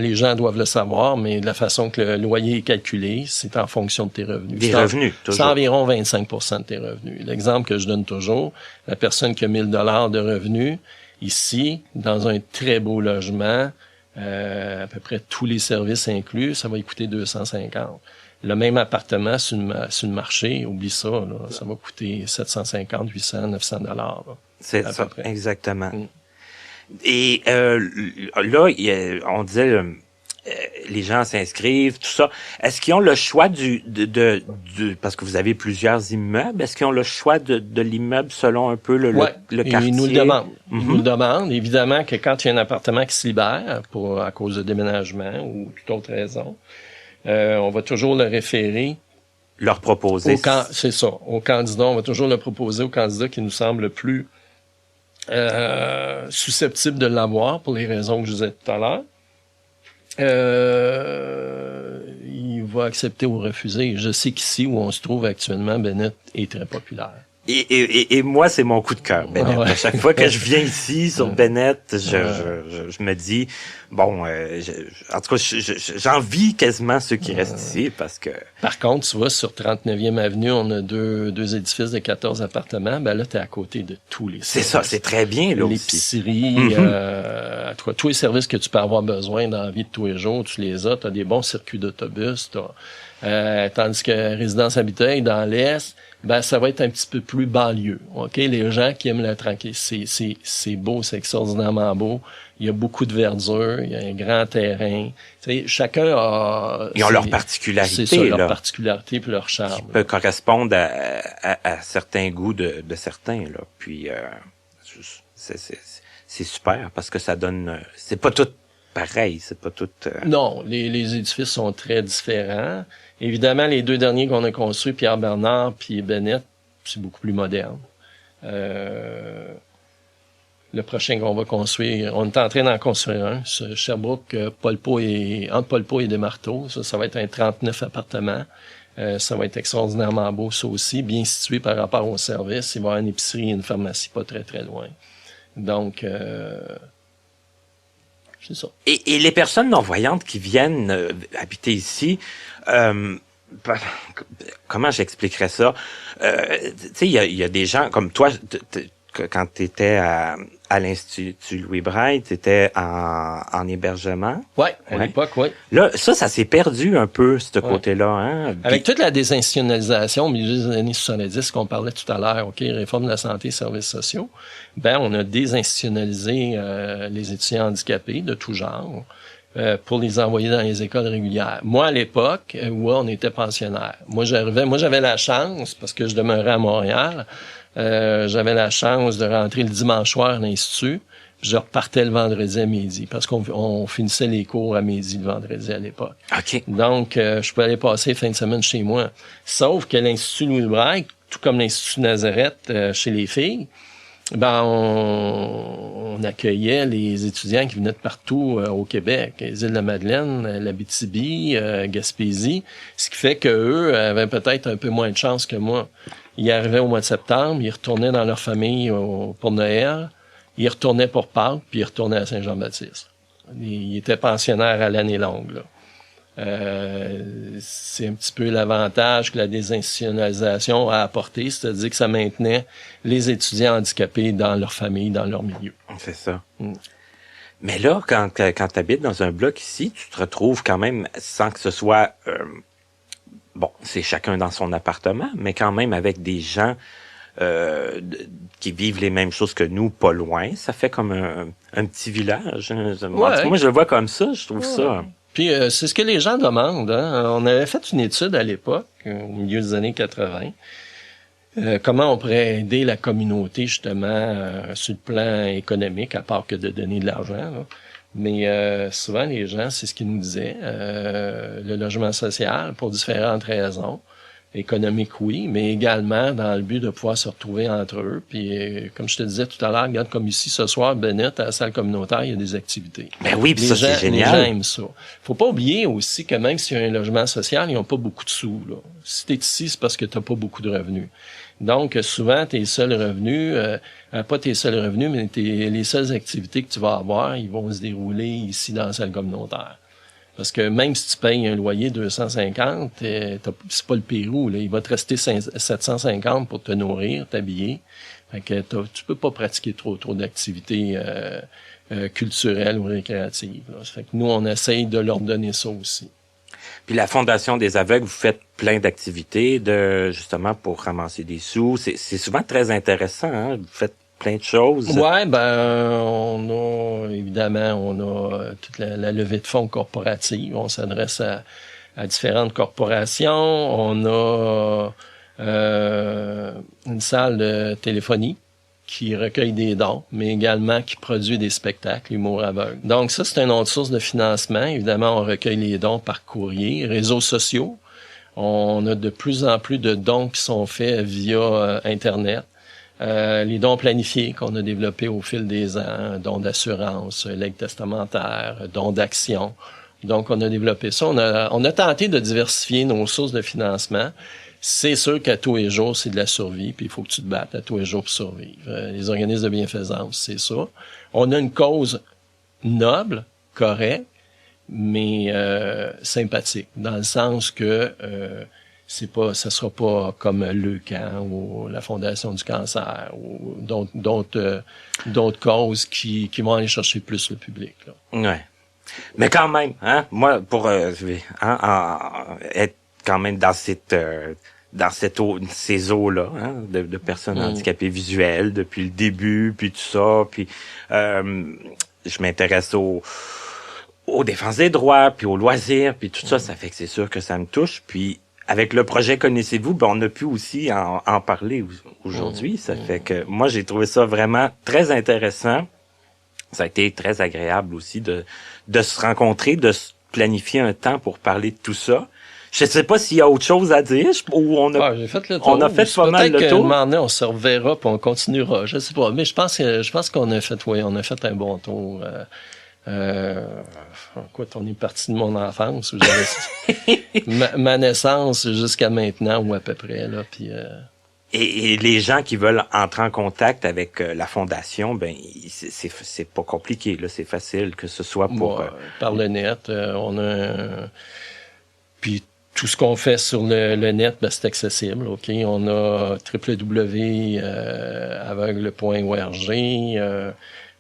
les gens doivent le savoir, mais la façon que le loyer est calculé, c'est en fonction de tes revenus. Des revenus, toujours. C'est environ 25% de tes revenus. L'exemple que je donne toujours, la personne qui a 1 000 $ de revenus, ici, dans un très beau logement, à peu près tous les services inclus, ça va lui coûter 250. Le même appartement sur le marché, oublie ça, là, ça va coûter 750, 800, 900 $. Là, c'est ça, exactement. Et là, on disait, les gens s'inscrivent, tout ça. Est-ce qu'ils ont le choix parce que vous avez plusieurs immeubles, est-ce qu'ils ont le choix de l'immeuble selon un peu le quartier? Ils nous le demandent. Ils nous le demandent. Évidemment que quand il y a un appartement qui se libère à cause de déménagement ou toute autre raison, on va toujours le référer. Leur proposer. C'est ça. Au candidat, on va toujours le proposer au candidat qui nous semble le plus susceptible de l'avoir pour les raisons que je disais tout à l'heure. Il va accepter ou refuser. Je sais qu'ici où on se trouve actuellement, Bennett est très populaire. Et moi, c'est mon coup de cœur, Bennett. Ouais. À chaque fois que je viens ici sur Bennett, je me dis, bon, en tout cas, j'envie quasiment ceux qui restent ici parce que... Par contre, tu vois, sur 39e Avenue, on a deux édifices de 14 appartements. Ben là, t'es à côté de tous les services. C'est ça, c'est très bien, là, l'épicerie, tous les services que tu peux avoir besoin dans la vie de tous les jours, tu les as. T'as des bons circuits d'autobus. Tandis que Résidence Habitat dans l'Est, ben ça va être un petit peu plus banlieue. OK, les gens qui aiment la tranquillité, c'est beau, c'est extraordinairement beau. Il y a beaucoup de verdure, il y a un grand terrain. Tu sais, chacun a... Ils ont leur particularité, c'est ça, leur particularité puis leur charme. Qui peut correspondre à certains goûts de certains, là. Puis, c'est super parce que ça donne... c'est pas tout pareil, c'est pas tout... Non, les édifices sont très différents. Évidemment, les deux derniers qu'on a construits, Pierre-Bernard puis Bennett, c'est beaucoup plus moderne. Le prochain qu'on va construire, on est en train d'en construire un, Sherbrooke, entre Paulpeau et Desmarteaux. Ça va être un 39 appartements. Ça va être extraordinairement beau, ça aussi, bien situé par rapport au service. Il va y avoir une épicerie et une pharmacie pas très, très loin. Donc, c'est ça. Et les personnes non-voyantes qui viennent habiter ici, comment j'expliquerais ça? Tu sais, il y a des gens comme toi, quand tu étais à l'Institut Louis Braille, tu étais en hébergement. Oui, à l'époque, oui. Là, ça s'est perdu un peu, ce côté-là. Hein? Avec toute la désinstitutionnalisation au milieu des années 70 qu'on parlait tout à l'heure, OK, réforme de la santé et services sociaux, ben on a désinstitutionnalisé les étudiants handicapés de tout genre pour les envoyer dans les écoles régulières. Moi, à l'époque, où on était pensionnaire, moi j'avais la chance, parce que je demeurais à Montréal, j'avais la chance de rentrer le dimanche soir à l'Institut, puis je repartais le vendredi à midi, parce qu'on finissait les cours à midi le vendredi à l'époque. OK. Donc, je pouvais aller passer fin de semaine chez moi. Sauf que l'Institut Louis Braille, tout comme l'Institut Nazareth chez les filles, ben on accueillait les étudiants qui venaient de partout au Québec, les îles de la Madeleine, l'Abitibi, Gaspésie, ce qui fait qu'eux avaient peut-être un peu moins de chance que moi. Ils arrivaient au mois de septembre, ils retournaient dans leur famille pour Noël, ils retournaient pour Pâques, puis ils retournaient à Saint-Jean-Baptiste. Ils étaient pensionnaires à l'année longue, là. C'est un petit peu l'avantage que la désinstitutionnalisation a apporté, c'est-à-dire que ça maintenait les étudiants handicapés dans leur famille, dans leur milieu. C'est ça. Mais là, quand tu habites dans un bloc ici, tu te retrouves quand même, sans que ce soit... bon, c'est chacun dans son appartement, mais quand même avec des gens qui vivent les mêmes choses que nous, pas loin. Ça fait comme un petit village. Moi, je le vois comme ça, je trouve ça... Puis c'est ce que les gens demandent. Hein? On avait fait une étude à l'époque, au milieu des années 80, comment on pourrait aider la communauté justement sur le plan économique, à part que de donner de l'argent. Là. Mais souvent les gens, c'est ce qu'ils nous disaient, le logement social pour différentes raisons. économique, oui, mais également dans le but de pouvoir se retrouver entre eux. Puis, comme je te disais tout à l'heure, regarde, comme ici, ce soir, Bennett, à la salle communautaire, il y a des activités. Ben oui, puis ça, c'est génial. Les gens aiment ça. Faut pas oublier aussi que même s'il y a un logement social, ils n'ont pas beaucoup de sous, là. Si t'es ici, c'est parce que t'as pas beaucoup de revenus. Donc, souvent, tes seuls revenus, pas tes seuls revenus, mais les seules activités que tu vas avoir, ils vont se dérouler ici dans la salle communautaire. Parce que même si tu payes un loyer 250, c'est pas le Pérou, là. Il va te rester 750 pour te nourrir, t'habiller. Fait que tu peux pas pratiquer trop d'activités culturelles ou récréatives, là. Fait que nous, on essaye de leur donner ça aussi. Puis la Fondation des aveugles, vous faites plein d'activités justement pour ramasser des sous. C'est souvent très intéressant, hein? Vous faites plein de choses. Ouais, on a toute la levée de fonds corporative. On s'adresse à différentes corporations. On a une salle de téléphonie qui recueille des dons, mais également qui produit des spectacles, Humour aveugle. Donc ça, c'est une autre source de financement. Évidemment, on recueille les dons par courrier, réseaux sociaux. On a de plus en plus de dons qui sont faits via Internet. Les dons planifiés qu'on a développés au fil des ans, dons d'assurance, legs testamentaires, dons d'action. Donc, on a développé ça. On a tenté de diversifier nos sources de financement. C'est sûr qu'à tous les jours, c'est de la survie, puis il faut que tu te battes à tous les jours pour survivre. Les organismes de bienfaisance, c'est ça. On a une cause noble, correcte, mais sympathique, dans le sens que ça sera pas comme l'EUCAN ou la Fondation du cancer ou d'autres causes qui vont aller chercher plus le public, là. Ouais. Mais quand même, hein, moi, pour être quand même dans ces eaux-là, hein, de personnes handicapées visuelles depuis le début, puis tout ça, puis je m'intéresse aux défenses des droits, puis aux loisirs, puis tout ça, ça fait que c'est sûr que ça me touche. Puis avec le projet Connaissez-vous, on a pu aussi en parler aujourd'hui. Ça fait que moi, j'ai trouvé ça vraiment très intéressant. Ça a été très agréable aussi de se rencontrer, de se planifier un temps pour parler de tout ça. Je sais pas s'il y a autre chose à dire ou j'ai fait le tour. On a fait pas mal le tour. Peut-être qu'un moment donné, on se reverra puis on continuera. Je sais pas. Mais je pense qu'on a fait, on a fait un bon tour. Écoute, on est parti de mon enfance, ma naissance jusqu'à maintenant ou à peu près, là, puis Et les gens qui veulent entrer en contact avec la fondation, c'est pas compliqué, là, c'est facile, que ce soit pour par le net, on a puis tout ce qu'on fait sur le net, c'est accessible, OK? On a www.aveugle.org,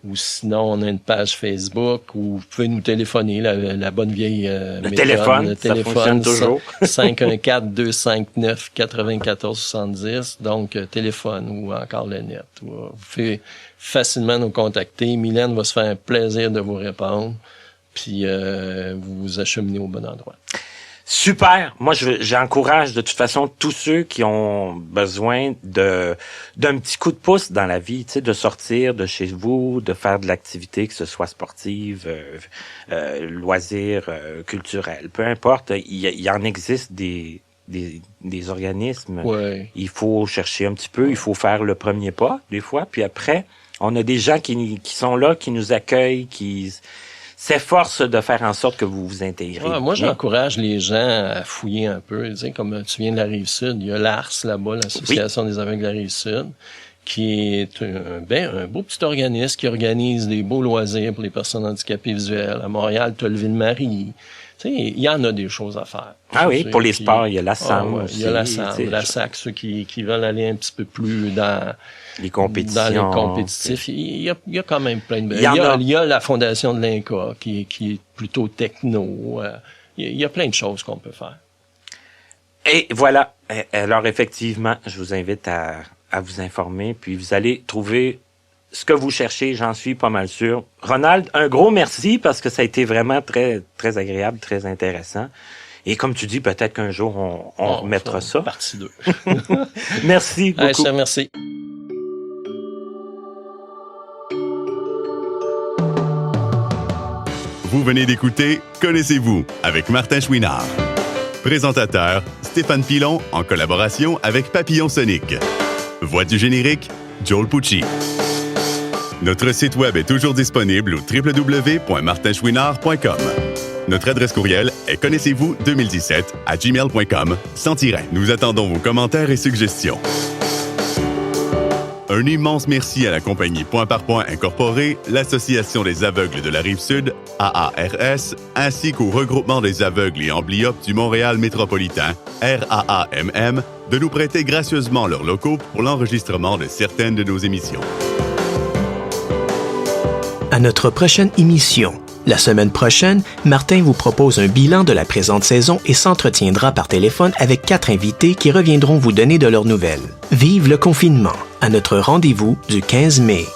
ou sinon, on a une page Facebook où vous pouvez nous téléphoner, la bonne vieille méthode. Le téléphone, ça fonctionne toujours. 514-259-9470, donc téléphone ou encore le net. Vous pouvez facilement nous contacter. Mylène va se faire un plaisir de vous répondre, puis vous vous acheminez au bon endroit. Super. Moi, j'encourage de toute façon tous ceux qui ont besoin d'un petit coup de pouce dans la vie, tu sais, de sortir de chez vous, de faire de l'activité, que ce soit sportive, loisirs, culturels, peu importe. Il y en existe des organismes. Ouais. Il faut chercher un petit peu, il faut faire le premier pas des fois, puis après, on a des gens qui sont là, qui nous accueillent, qui s'efforce de faire en sorte que vous vous intégrez. Ouais, moi, j'encourage les gens à fouiller un peu. Tu sais, comme tu viens de la Rive-Sud, il y a l'ARS là-bas, l'Association des aveugles de la Rive-Sud, qui est un beau petit organisme qui organise des beaux loisirs pour les personnes handicapées visuelles. À Montréal, tu as le Ville-Marie. Tu sais, il y en a des choses à faire. Ah oui, pour les sports, il y a la SAM aussi. Il y a la SAM, la SAC, ceux qui veulent aller un petit peu plus dans les compétitions. Dans les compétitifs. Il y a quand même plein de... Il y a la Fondation de l'Inca qui est plutôt techno. Il y a plein de choses qu'on peut faire. Et voilà. Alors effectivement, je vous invite à vous informer, puis vous allez trouver ce que vous cherchez, j'en suis pas mal sûr. Ronald, un gros merci parce que ça a été vraiment très, très agréable, très intéressant. Et comme tu dis, peut-être qu'un jour, on remettra ça. Partie 2. Merci beaucoup. Je te remercie. Vous venez d'écouter Connaissez-vous avec Martin Chouinard. Présentateur, Stéphane Pilon, en collaboration avec Papillon Sonic. Voix du générique, Joel Pucci. Notre site web est toujours disponible au www.martinchouinard.com. Notre adresse courriel est connaissez-vous2017@gmail.com sans tiret. Nous attendons vos commentaires et suggestions. Un immense merci à la compagnie Point par Point Incorporée, l'Association des aveugles de la Rive-Sud, AARS, ainsi qu'au Regroupement des aveugles et amblyopes du Montréal métropolitain, RAAMM, de nous prêter gracieusement leurs locaux pour l'enregistrement de certaines de nos émissions. À notre prochaine émission. La semaine prochaine, Martin vous propose un bilan de la présente saison et s'entretiendra par téléphone avec 4 invités qui reviendront vous donner de leurs nouvelles. Vive le confinement! À notre rendez-vous du 15 mai.